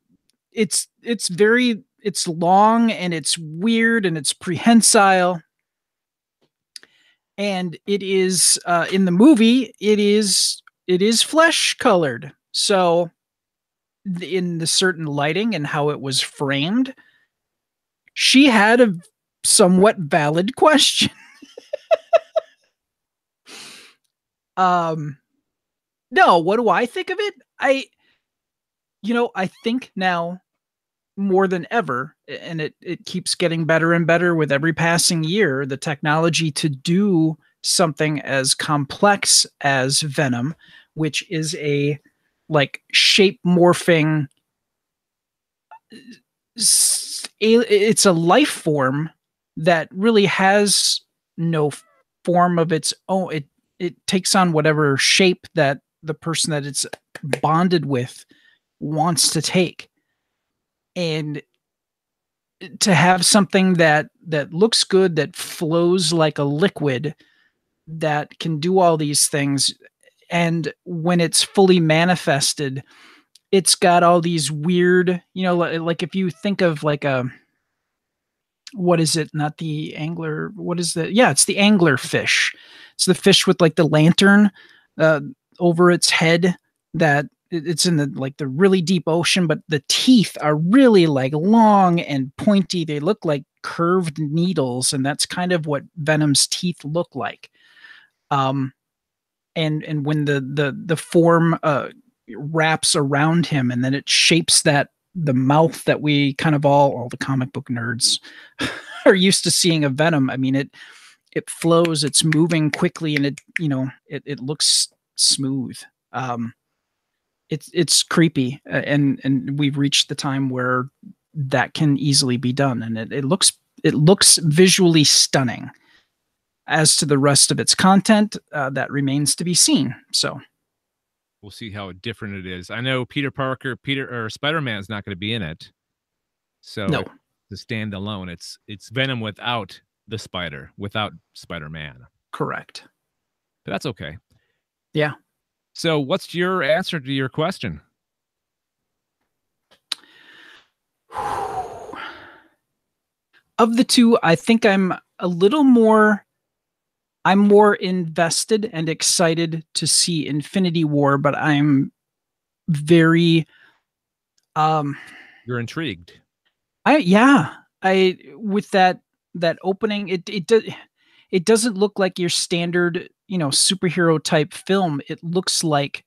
S2: long and it's weird and it's prehensile. And it is in the movie, it is flesh colored. So in the certain lighting and how it was framed, she had a somewhat valid question. No, what do I think of it? I think now more than ever, and it keeps getting better and better with every passing year, the technology to do something as complex as Venom, which is a shape morphing, it's a life form that really has no form of its own. It takes on whatever shape that the person that it's bonded with wants to take. And to have something that looks good, that flows like a liquid, that can do all these things. And when it's fully manifested, it's got all these weird, like if you think of like what is it? Not the angler. What is the? Yeah, it's the angler fish. It's the fish with like the lantern uh, over its head that it's in the really deep ocean, but the teeth are really like long and pointy. They look like curved needles, and that's kind of what Venom's teeth look like. And when the form wraps around him, and then it shapes the mouth that we kind of all the comic book nerds are used to seeing a Venom. I mean, it flows, it's moving quickly, and it looks smooth. It's creepy, and we've reached the time where that can easily be done, and it looks visually stunning. As to the rest of its content, that remains to be seen. So
S1: we'll see how different it is. I know Spider-Man's not going to be in it, so
S2: no,
S1: to stand alone, it's Venom without the spider, without Spider-Man.
S2: Correct.
S1: But that's okay.
S2: Yeah.
S1: So what's your answer to your question?
S2: Of the two, I think I'm more invested and excited to see Infinity War, but I'm very
S1: you're intrigued.
S2: With that opening, it doesn't look like your standard, superhero type film. It looks like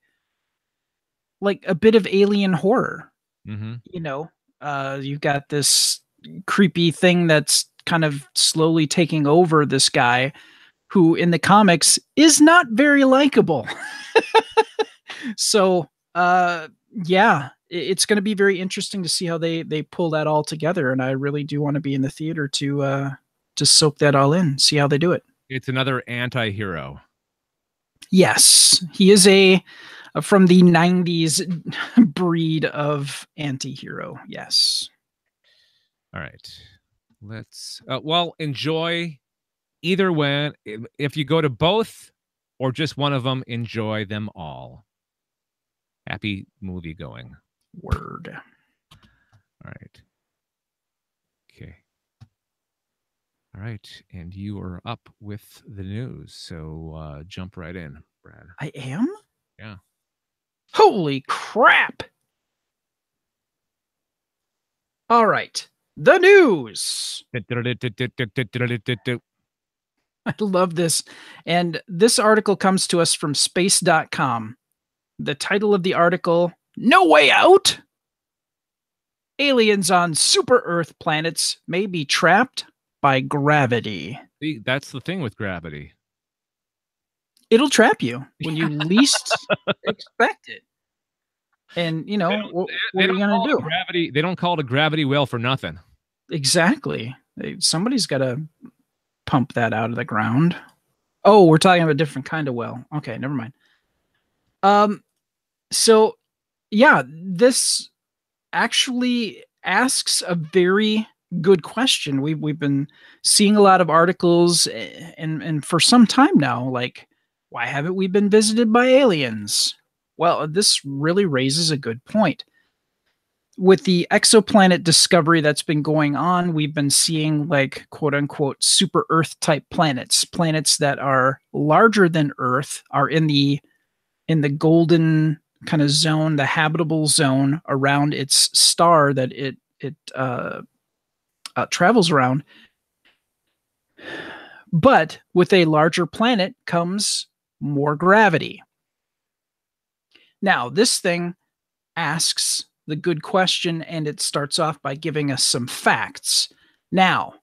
S2: a bit of alien horror.
S1: Mm-hmm.
S2: You've got this creepy thing that's kind of slowly taking over this guy who in the comics is not very likable. So, it's going to be very interesting to see how they pull that all together. And I really do want to be in the theater to soak that all in, see how they do it.
S1: It's another anti-hero.
S2: Yes, he is from the 90s breed of anti-hero. Yes.
S1: All right. Let's enjoy either way. If you go to both or just one of them, enjoy them all. Happy movie going.
S2: Word.
S1: All right. Okay. All right. And you are up with the news. So jump right in, Brad.
S2: I am?
S1: Yeah.
S2: Holy crap. All right. The news. I love this. And this article comes to us from space.com. The title of the article, No Way Out? Aliens on super Earth planets may be trapped by gravity.
S1: See, that's the thing with gravity.
S2: It'll trap you when you least expect it. And, what are you going to do?
S1: Gravity, they don't call it a gravity well for nothing.
S2: Exactly. Somebody's got to pump that out of the ground. Oh, we're talking about a different kind of well. Okay, never mind. So yeah, this actually asks a very good question. We've been seeing a lot of articles and for some time now, like, why haven't we been visited by aliens? Well, this really raises a good point. With the exoplanet discovery that's been going on, we've been seeing like quote unquote super Earth type planets that are larger than Earth, are in the golden kind of zone, the habitable zone around its star that it travels around. But with a larger planet comes more gravity. Now, this thing asks the good question, and it starts off by giving us some facts. Now,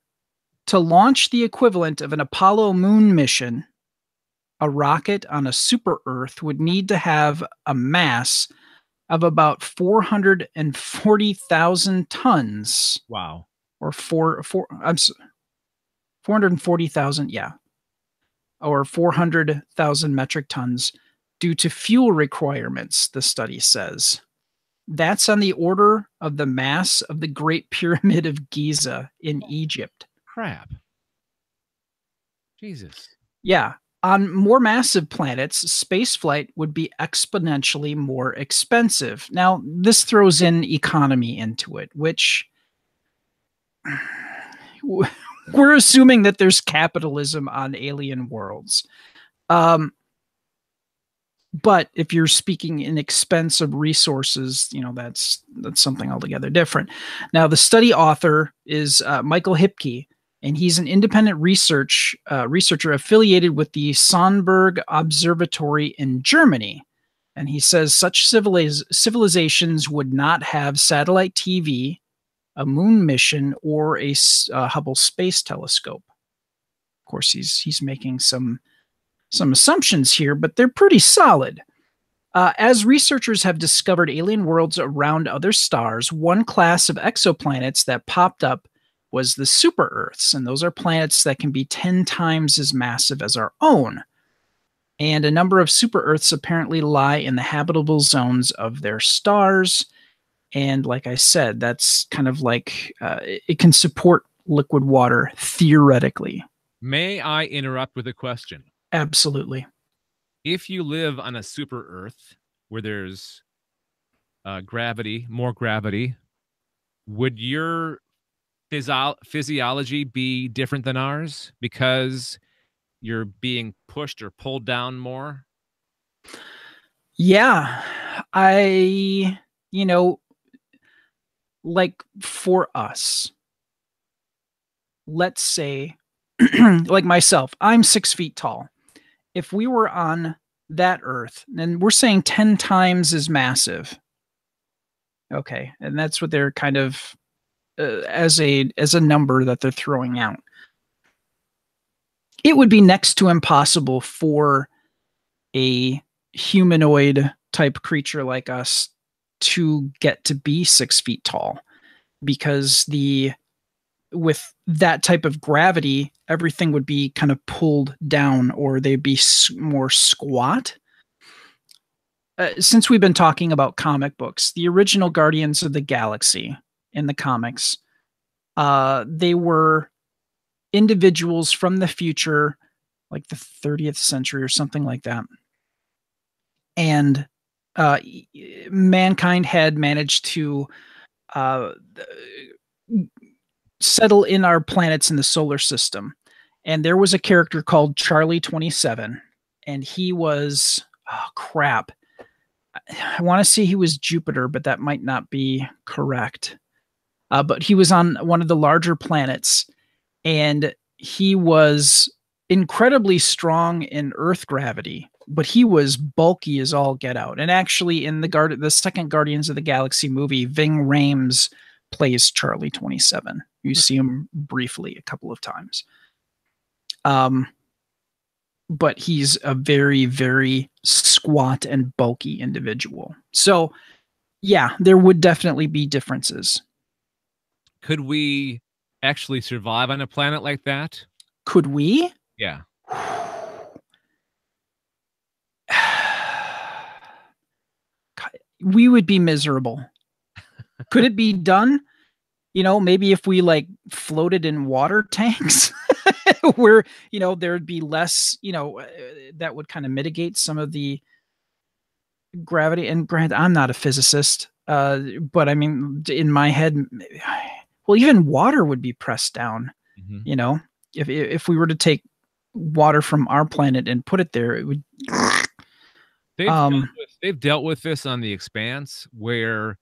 S2: to launch the equivalent of an Apollo moon mission, a rocket on a super Earth would need to have a mass of about 440,000 tons.
S1: Wow.
S2: Or 440,000, yeah. Or 400,000 metric tons due to fuel requirements, the study says. That's on the order of the mass of the Great Pyramid of Giza in Egypt.
S1: Crap. Jesus.
S2: Yeah. On more massive planets, spaceflight would be exponentially more expensive. Now, this throws in economy into it, which we're assuming that there's capitalism on alien worlds. But if you're speaking in expense of resources, that's something altogether different. Now, the study author is Michael Hipke, and he's an independent researcher affiliated with the Sonneberg Observatory in Germany. And he says such civilizations would not have satellite TV, a moon mission, or a Hubble Space Telescope. Of course, he's making some assumptions here, but they're pretty solid. As researchers have discovered alien worlds around other stars, one class of exoplanets that popped up was the super Earths, and those are planets that can be 10 times as massive as our own. And a number of super Earths apparently lie in the habitable zones of their stars. And like I said, that's kind of like it can support liquid water theoretically.
S1: May I interrupt with a question?
S2: Absolutely.
S1: If you live on a super Earth where there's gravity, more gravity, would your physiology be different than ours because you're being pushed or pulled down more?
S2: Yeah. Like for us, let's say, like myself, I'm 6 feet tall. If we were on that Earth, then we're saying 10 times as massive. Okay. And that's what they're kind of as a number that they're throwing out. It would be next to impossible for a humanoid type creature like us to get to be 6 feet tall, because with that type of gravity, everything would be kind of pulled down, or they'd be more squat. Since we've been talking about comic books, the original Guardians of the Galaxy in the comics, they were individuals from the future, like the 30th century or something like that. And mankind had managed to settle in our planets in the solar system. And there was a character called Charlie 27, and he was, crap. I want to say he was Jupiter, but that might not be correct. But he was on one of the larger planets, and he was incredibly strong in Earth gravity, but he was bulky as all get out. And actually, in the second Guardians of the Galaxy movie, Ving Rhames plays Charlie 27. You see him briefly a couple of times. But he's a very, very squat and bulky individual. So, yeah, there would definitely be differences.
S1: Could we actually survive on a planet like that?
S2: Could we?
S1: Yeah.
S2: We would be miserable. Could it be done? Maybe if we like floated in water tanks where, there'd be less, that would kind of mitigate some of the gravity. And granted, I'm not a physicist, but I mean, in my head, well, even water would be pressed down. Mm-hmm. If we were to take water from our planet and put it there, it would.
S1: They've dealt with this on The Expanse, where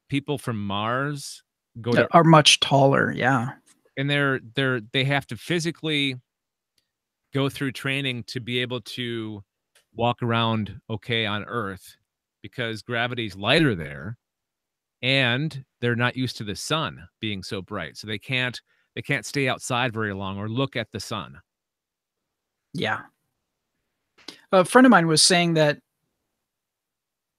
S1: people from Mars
S2: are much taller. Yeah.
S1: And they have to physically go through training to be able to walk around okay on Earth, because gravity's lighter there, and they're not used to the sun being so bright. So they can't stay outside very long or look at the sun.
S2: Yeah. A friend of mine was saying that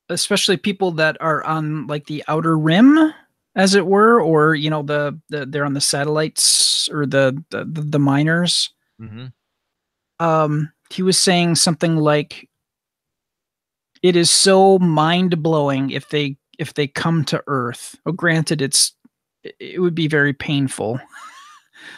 S2: especially people that are on like the outer rim, as it were, or they're on the satellites or the miners. Mm-hmm. He was saying something like, it is so mind-blowing if they come to Earth. Oh, granted, it would be very painful.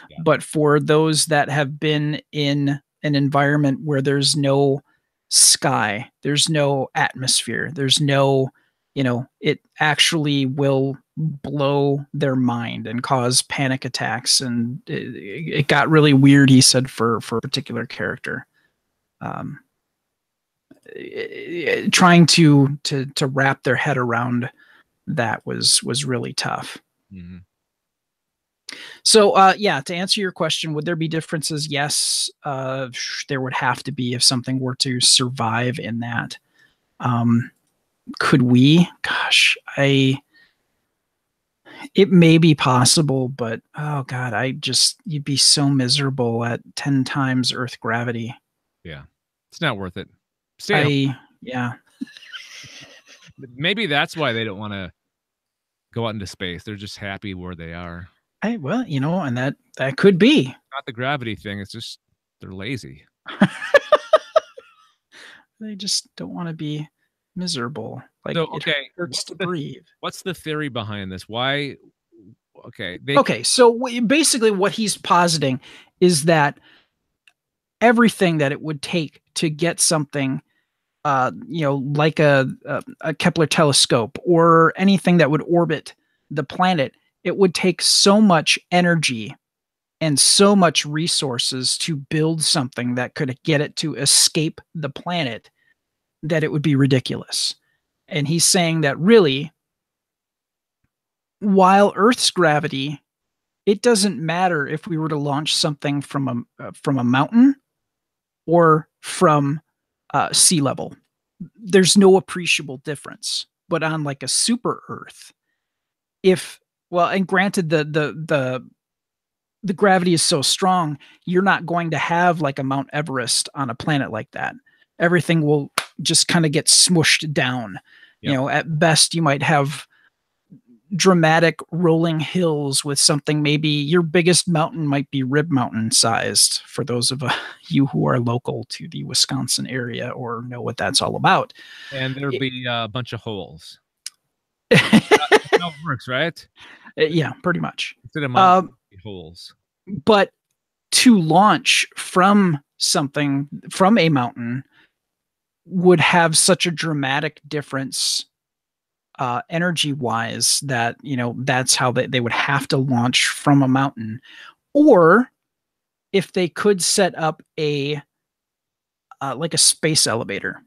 S2: Yeah. But for those that have been in an environment where there's no sky, there's no atmosphere, there's no, it actually will blow their mind and cause panic attacks. And it got really weird, he said, for a particular character. Trying to wrap their head around that was really tough.
S1: Mm-hmm.
S2: So, to answer your question, would there be differences? Yes, there would have to be if something were to survive in that. Could we? Gosh, it may be possible, but oh God, you'd be so miserable at 10 times Earth gravity.
S1: Yeah, it's not worth it.
S2: Yeah.
S1: Maybe that's why they don't want to go out into space. They're just happy where they are.
S2: Well, and that could be.
S1: Not the gravity thing. It's just they're lazy.
S2: They just don't want to be miserable. Like,
S1: so, okay,
S2: it hurts to breathe.
S1: What's the theory behind this? Why? Okay.
S2: So basically what he's positing is that everything that it would take to get something, like a Kepler telescope or anything that would orbit the planet, it would take so much energy and so much resources to build something that could get it to escape the planet that it would be ridiculous. And he's saying that really, while Earth's gravity, it doesn't matter if we were to launch something from a mountain or from sea level. There's no appreciable difference. But on like a super Earth, and granted the gravity is so strong, you're not going to have like a Mount Everest on a planet like that. Everything will just kind of get smushed down. Yep. At best you might have dramatic rolling hills with something. Maybe your biggest mountain might be Rib Mountain sized, for those of you who are local to the Wisconsin area or know what that's all about.
S1: And there'll be a bunch of holes. That's how it works, right?
S2: Yeah, pretty much.
S1: Instead of holes.
S2: But to launch from a mountain would have such a dramatic difference energy wise that that's how they would have to launch from a mountain. Or if they could set up a like a space elevator,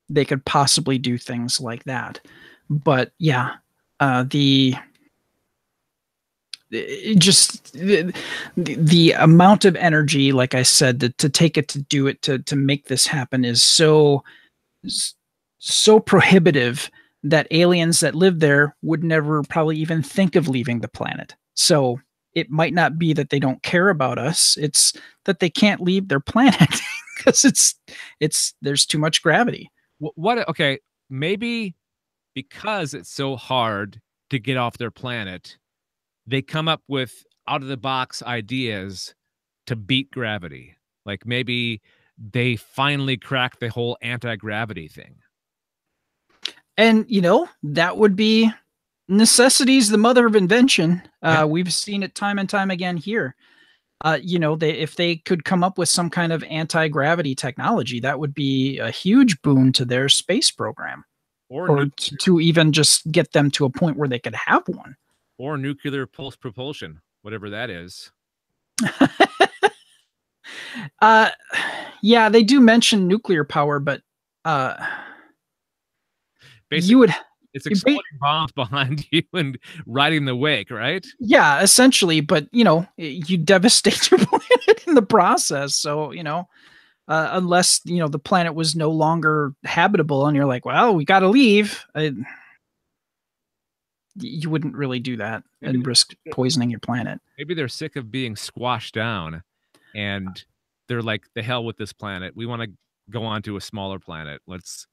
S2: they could possibly do things like that. But yeah, the amount of energy, like I said, to take it, to do it, to make this happen is so prohibitive that aliens that live there would never probably even think of leaving the planet. So it might not be that they don't care about us. It's that they can't leave their planet because there's too much gravity.
S1: Okay. Maybe because it's so hard to get off their planet, they come up with out of the box ideas to beat gravity. Like maybe they finally cracked the whole anti-gravity thing.
S2: And, that would be necessity's the mother of invention. We've seen it time and time again here. If they could come up with some kind of anti-gravity technology, that would be a huge boon to their space program. Or to even just get them to a point where they could have one.
S1: Or nuclear pulse propulsion, whatever that is.
S2: Yeah, they do mention nuclear power, but
S1: basically, it's exploding bombs behind you and riding the wake, right?
S2: Yeah, essentially. But you devastate your planet in the process. So unless the planet was no longer habitable, and you're like, well, we got to leave. You wouldn't really do that and risk poisoning your planet.
S1: Maybe they're sick of being squashed down, and they're like, the hell with this planet. We want to go on to a smaller planet. Let's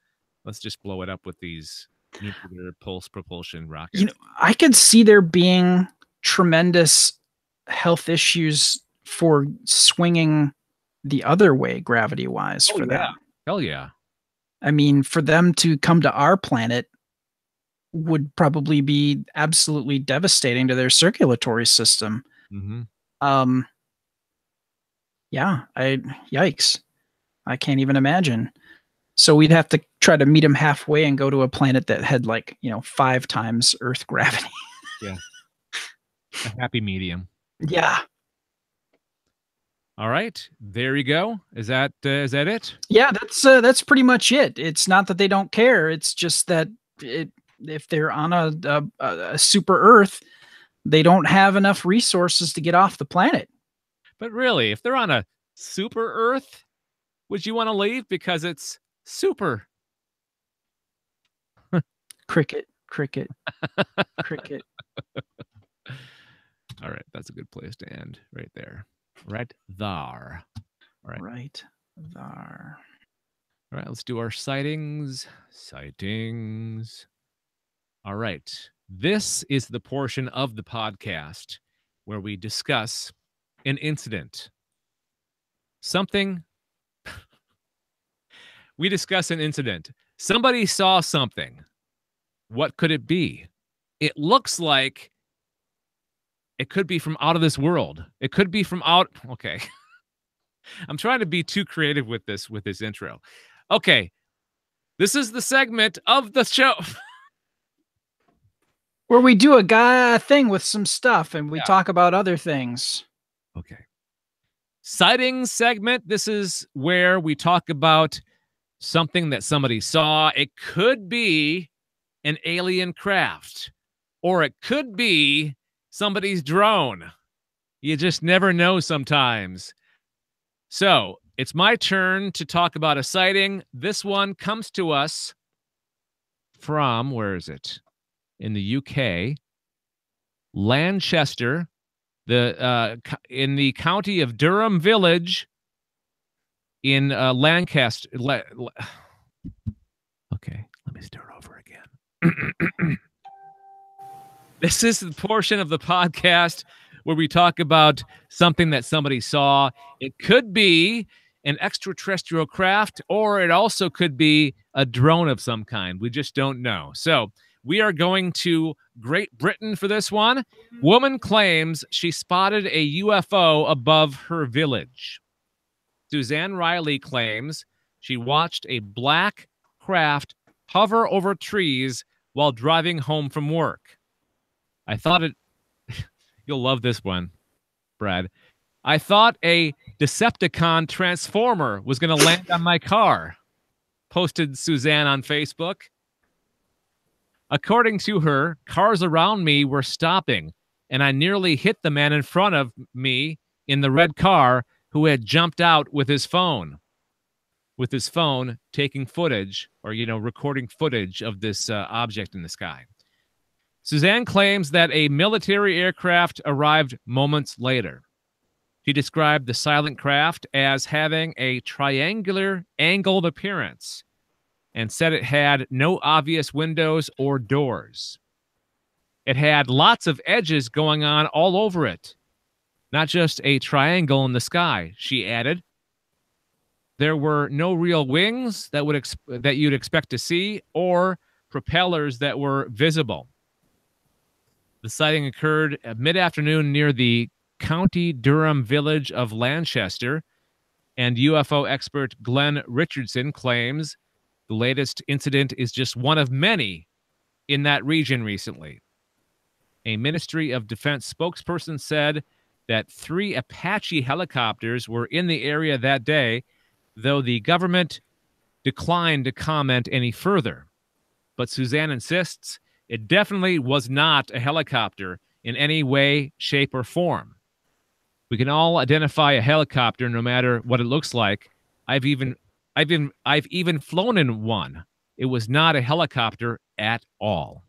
S1: just blow it up with these nuclear pulse propulsion rockets.
S2: I could see there being tremendous health issues for swinging the other way gravity wise for them.
S1: Hell yeah.
S2: I mean, for them to come to our planet would probably be absolutely devastating to their circulatory system.
S1: Mm-hmm.
S2: Yikes. I can't even imagine. So we'd have to try to meet them halfway and go to a planet that had 5 times Earth gravity.
S1: Yeah. A happy medium.
S2: Yeah.
S1: All right. There you go. Is that it?
S2: Yeah, that's pretty much it. It's not that they don't care. It's just that if they're on a super Earth, they don't have enough resources to get off the planet.
S1: But really, if they're on a super Earth, would you want to leave because it's super?
S2: Cricket, cricket, cricket.
S1: All right, that's a good place to end right there. Right there. All right.
S2: Right there.
S1: All right, let's do our sightings. Sightings. All right. This is the portion of the podcast where we discuss an incident. Something. We discuss an incident. Somebody saw something. What could it be? It looks like it could be from out of this world. It could be from out. Okay. I'm trying to be too creative with this intro. Okay. This is the segment of the show
S2: where we do a thing with some stuff and we talk about other things.
S1: Okay. Sightings segment. This is where we talk about something that somebody saw. It could be an alien craft, or it could be somebody's drone. You just never know sometimes. So it's my turn to talk about a sighting. This one comes to us from, where is it? In the UK, Lanchester, in the county of Durham Village in Lancaster. Okay, let me start over again. This is the portion of the podcast where we talk about something that somebody saw. It could be an extraterrestrial craft, or it also could be a drone of some kind. We just don't know. So we are going to Great Britain for this one. Woman claims she spotted a UFO above her village. Suzanne Riley claims she watched a black craft hover over trees while driving home from work. I thought it... You'll love this one, Brad. I thought a Decepticon transformer was going to land on my car, posted Suzanne on Facebook. According to her, cars around me were stopping, and I nearly hit the man in front of me in the red car who had jumped out with his phone. With his phone taking footage, or, recording footage of this object in the sky. Suzanne claims that a military aircraft arrived moments later. She described the silent craft as having a triangular angled appearance and said it had no obvious windows or doors. It had lots of edges going on all over it, not just a triangle in the sky, she added. There were no real wings that you'd expect to see or propellers that were visible. The sighting occurred at mid-afternoon near the County Durham village of Lanchester, and UFO expert Glenn Richardson claims the latest incident is just one of many in that region recently. A Ministry of Defense spokesperson said that 3 Apache helicopters were in the area that day, though the government declined to comment any further. But Suzanne insists it definitely was not a helicopter in any way, shape, or form. We can all identify a helicopter no matter what it looks like. I've even flown in one. It was not a helicopter at all.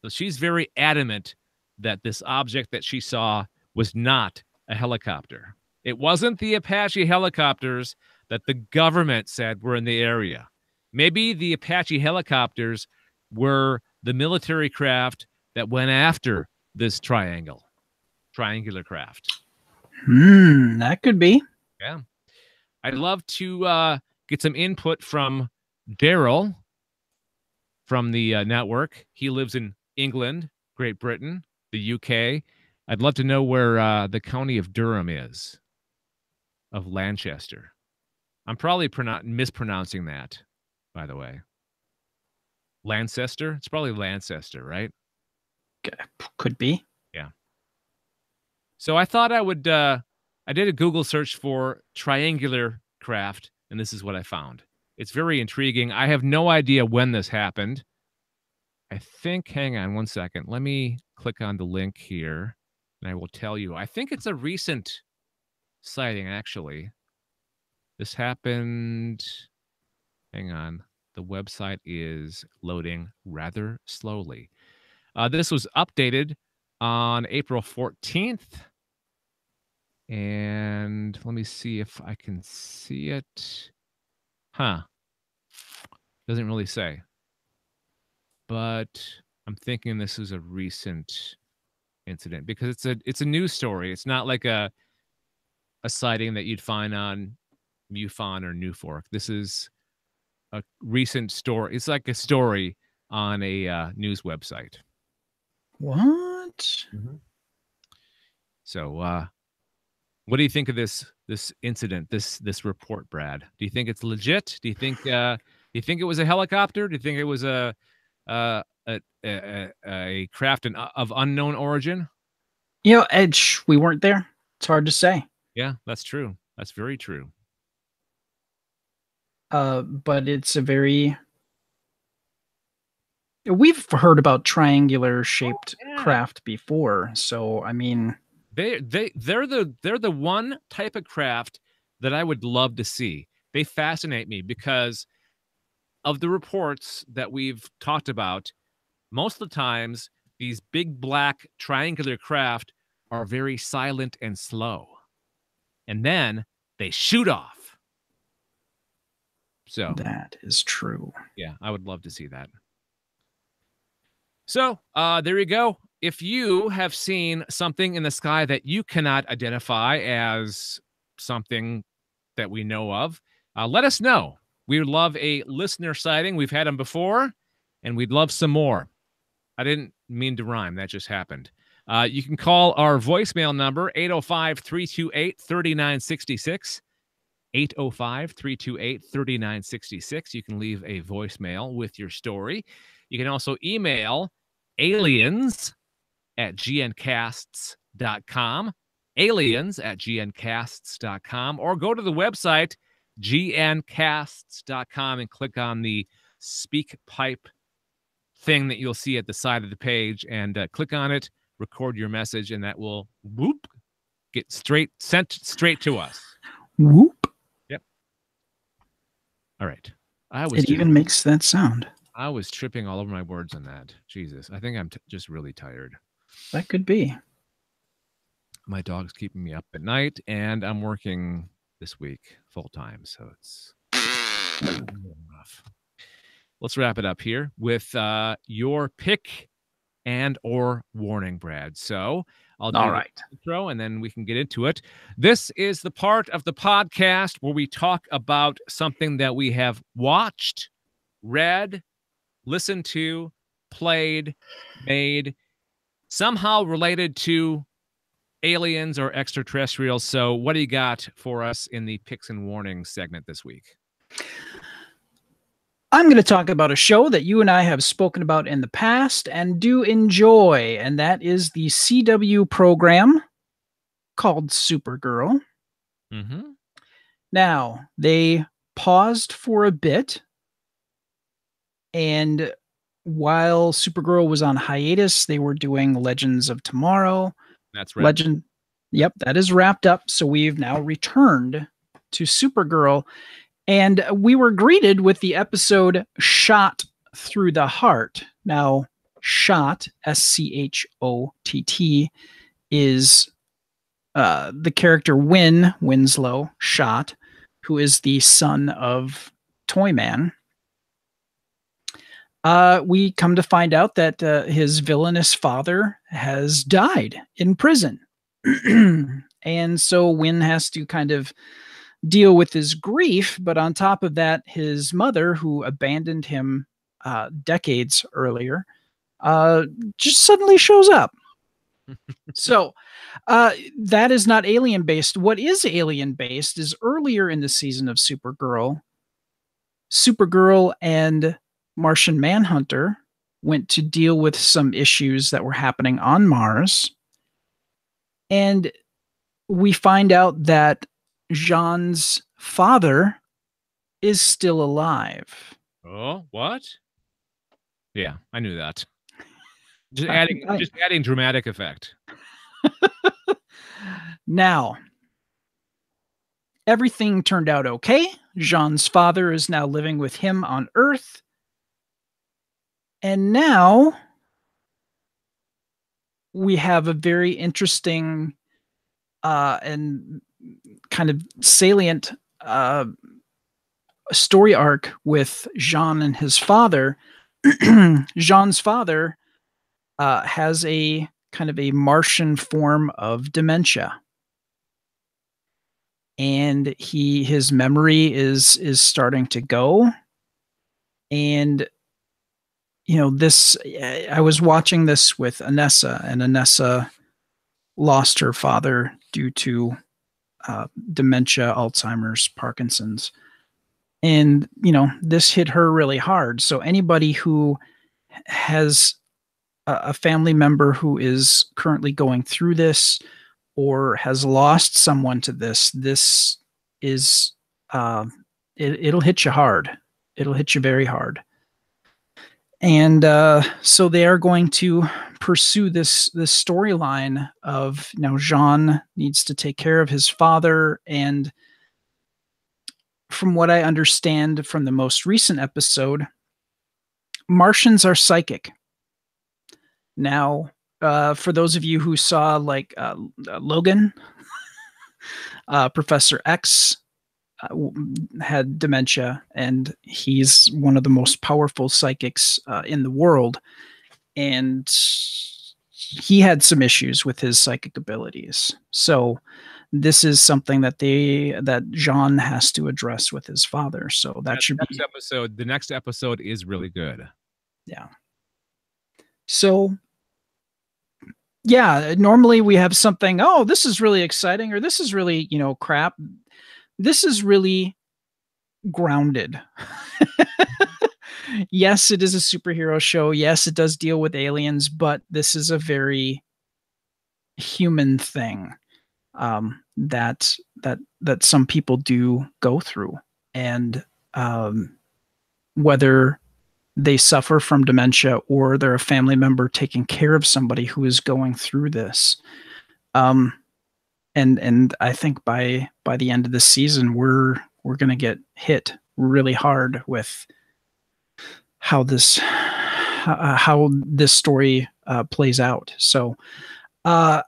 S1: So she's very adamant that this object that she saw was not a helicopter. It wasn't the Apache helicopters that the government said were in the area. Maybe the Apache helicopters were the military craft that went after this triangular craft.
S2: That could be.
S1: Yeah. I'd love to get some input from Daryl from the network. He lives in England, Great Britain, the UK. I'd love to know where the county of Durham is. of Lanchester. I'm probably mispronouncing that, by the way. Lancester? It's probably Lancester, right?
S2: Could be.
S1: Yeah. So I thought I would, I did a Google search for triangular craft, and this is what I found. It's very intriguing. I have no idea when this happened. I think, hang on one second. Let me click on the link here, and I will tell you. I think it's a recent sighting, actually. This happened, hang on. The website is loading rather slowly. This was updated on April 14th. And let me see if I can see it. Huh. Doesn't really say. But I'm thinking this is a recent incident because it's a news story. It's not like a sighting that you'd find on MUFON or NewFork. This is a recent story. It's like a story on a news website.
S2: What?
S1: Mm-hmm. So, what do you think of this incident, this report, Brad? Do you think it's legit? Do you think it was a helicopter? Do you think it was a craft of unknown origin?
S2: You know, Edge, we weren't there. It's hard to say.
S1: Yeah, that's true. That's very true.
S2: But it's a very... We've heard about triangular shaped craft before, so I mean,
S1: they're the one type of craft that I would love to see. They fascinate me because of the reports that we've talked about. Most of the times, these big black triangular craft are very silent and slow, and then they shoot off. So
S2: that is true.
S1: Yeah, I would love to see that. So there you go. If you have seen something in the sky that you cannot identify as something that we know of, let us know. We would love a listener sighting. We've had them before, and we'd love some more. I didn't mean to rhyme. That just happened. You can call our voicemail number, 805-328-3966. 805-328-3966. You can leave a voicemail with your story. You can also email aliens@gncasts.com, aliens@gncasts.com, or go to the website gncasts.com and click on the speak pipe thing that you'll see at the side of the page, and click on it, record your message, and that will get sent straight to us.
S2: Whoop.
S1: Yep. All right.
S2: It even makes that sound.
S1: I was tripping all over my words on that. Jesus. I think I'm just really tired.
S2: That could be.
S1: My dog's keeping me up at night, and I'm working this week full time, so it's rough. Let's wrap it up here with your pick and or warning, Brad. So I'll do the intro, and then we can get into it. This is the part of the podcast where we talk about something that we have watched, read, listened to, played, made, somehow related to aliens or extraterrestrials. So what do you got for us in the picks and warnings segment this week?
S2: I'm going to talk about a show that you and I have spoken about in the past and do enjoy, and that is the CW program called Supergirl.
S1: Mm-hmm.
S2: Now, they paused for a bit, and while Supergirl was on hiatus, they were doing Legends of Tomorrow.
S1: That's right.
S2: Yep, that is wrapped up, so we've now returned to Supergirl. And we were greeted with the episode Shot Through the Heart. Now, Shot, S-C-H-O-T-T, is the character Winslow, Shot, who is the son of Toyman. We come to find out that his villainous father has died in prison. And so Win has to kind of deal with his grief, but on top of that, his mother, who abandoned him decades earlier, just suddenly shows up. So that is not alien based. What is alien based is earlier in the season of Supergirl and Martian Manhunter went to deal with some issues that were happening on Mars. And we find out that Jean's father is still alive.
S1: Oh, what? Yeah, I knew that. Just adding dramatic effect.
S2: Now, everything turned out okay. Jean's father is now living with him on Earth. And now we have a very interesting and kind of salient story arc with Jean and his father. Jean's father has a kind of a Martian form of dementia. And his memory is starting to go. And this, I was watching this with Anessa, and Anessa lost her father due to dementia, Alzheimer's, Parkinson's. And, this hit her really hard. So anybody who has a family member who is currently going through this or has lost someone to this is, it'll hit you hard. It'll hit you very hard. And so they are going to pursue this storyline of Jean needs to take care of his father. And from what I understand from the most recent episode, Martians are psychic. Now, for those of you who saw Logan, Professor X had dementia, and he's one of the most powerful psychics in the world. And he had some issues with his psychic abilities. So this is something that Jean has to address with his father. So that should be
S1: episode. The next episode is really good.
S2: Yeah. So yeah, normally we have something, oh, this is really exciting, or this is really, crap. This is really grounded. Yes, it is a superhero show. Yes, it does deal with aliens, but this is a very human thing that some people do go through. And whether they suffer from dementia or they're a family member taking care of somebody who is going through this. And I think by the end of the season, we're going to get hit really hard with how this story plays out. So I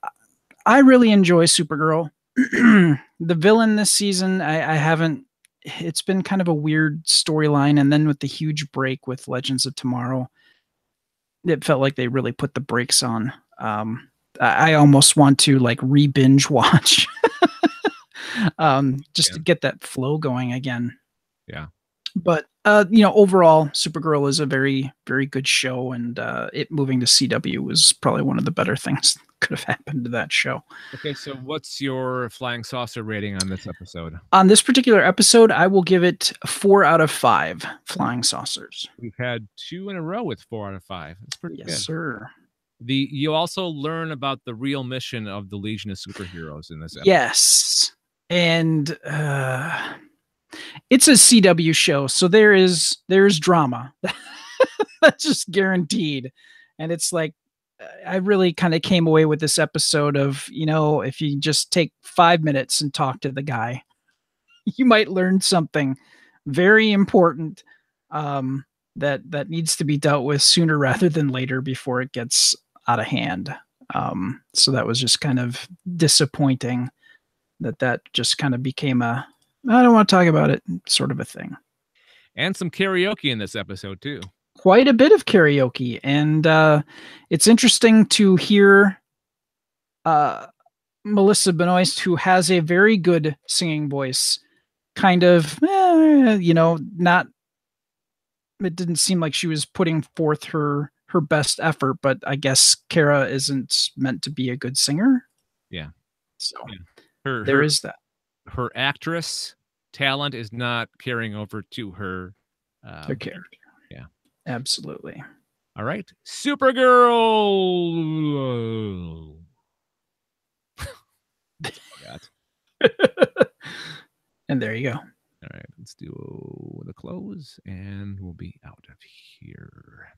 S2: really enjoy Supergirl. The villain this season, I haven't. It's been kind of a weird storyline, and then with the huge break with Legends of Tomorrow, it felt like they really put the brakes on. I almost want to re-binge watch just to get that flow going again.
S1: Yeah.
S2: But overall, Supergirl is a very, very good show, and it moving to CW was probably one of the better things that could have happened to that show.
S1: Okay, so what's your flying saucer rating on this episode?
S2: On this particular episode, I will give it 4 out of 5 flying saucers.
S1: We've had 2 in a row with 4 out of 5. That's pretty good.
S2: Yes, sir.
S1: You also learn about the real mission of the Legion of Superheroes in this episode.
S2: Yes, and it's a CW show, so there's drama. That's just guaranteed. And it's like, I really kind of came away with this episode of, if you just take 5 minutes and talk to the guy, you might learn something very important that needs to be dealt with sooner rather than later before it gets out of hand. So that was just kind of disappointing that just kind of became I don't want to talk about it sort of a thing.
S1: And some karaoke in this episode too.
S2: Quite a bit of karaoke. And it's interesting to hear Melissa Benoist, who has a very good singing voice, kind of, not, it didn't seem like she was putting forth her her best effort, but I guess Kara isn't meant to be a good singer.
S1: Yeah.
S2: So
S1: yeah.
S2: there is that.
S1: Her actress talent is not carrying over to her
S2: character.
S1: Yeah.
S2: Absolutely.
S1: All right. Supergirl.
S2: And there you go.
S1: All right, let's do the close and we'll be out of here.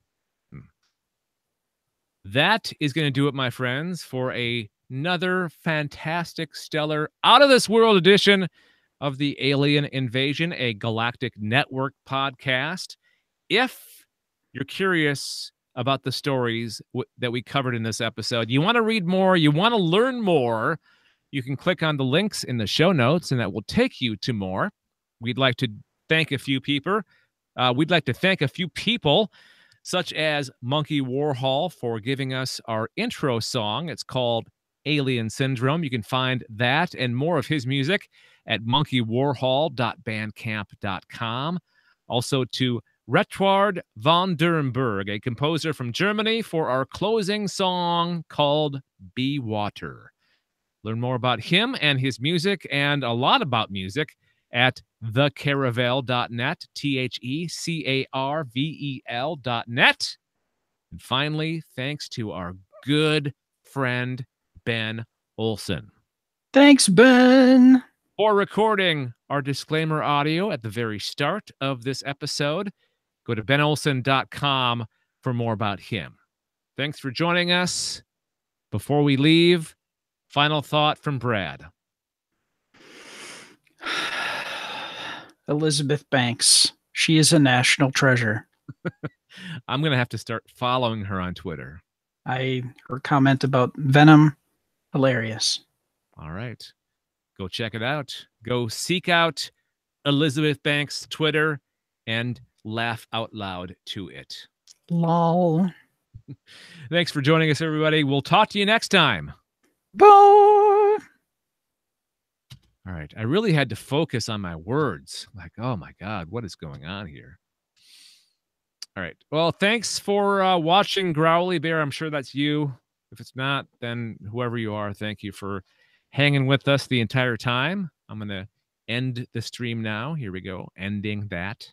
S1: That is going to do it, my friends, for another fantastic, stellar, out of this world edition of the Alien Invasion, a Galactic Network podcast. If you're curious about the stories that we covered in this episode, you want to read more, you want to learn more, you can click on the links in the show notes, and that will take you to more. We'd like to thank a few people. Such as Monkey Warhol for giving us our intro song. It's called Alien Syndrome. You can find that and more of his music at monkeywarhol.bandcamp.com. Also to Retward von Durenberg, a composer from Germany, for our closing song called Be Water. Learn more about him and his music and a lot about music at thecaravel.net, THECARVEL.net. And finally, thanks to our good friend, Ben Olson.
S2: Thanks, Ben.
S1: For recording our disclaimer audio at the very start of this episode, go to benolson.com for more about him. Thanks for joining us. Before we leave, final thought from Brad.
S2: Elizabeth Banks. She is a national treasure.
S1: I'm going to have to start following her on Twitter.
S2: Her comment about Venom, hilarious.
S1: All right. Go check it out. Go seek out Elizabeth Banks' Twitter and laugh out loud to it.
S2: Lol.
S1: Thanks for joining us, everybody. We'll talk to you next time.
S2: Bye.
S1: All right. I really had to focus on my words. Like, oh my God, what is going on here? All right. Well, thanks for watching Growly Bear. I'm sure that's you. If it's not, then whoever you are, thank you for hanging with us the entire time. I'm going to end the stream now. Here we go. Ending that.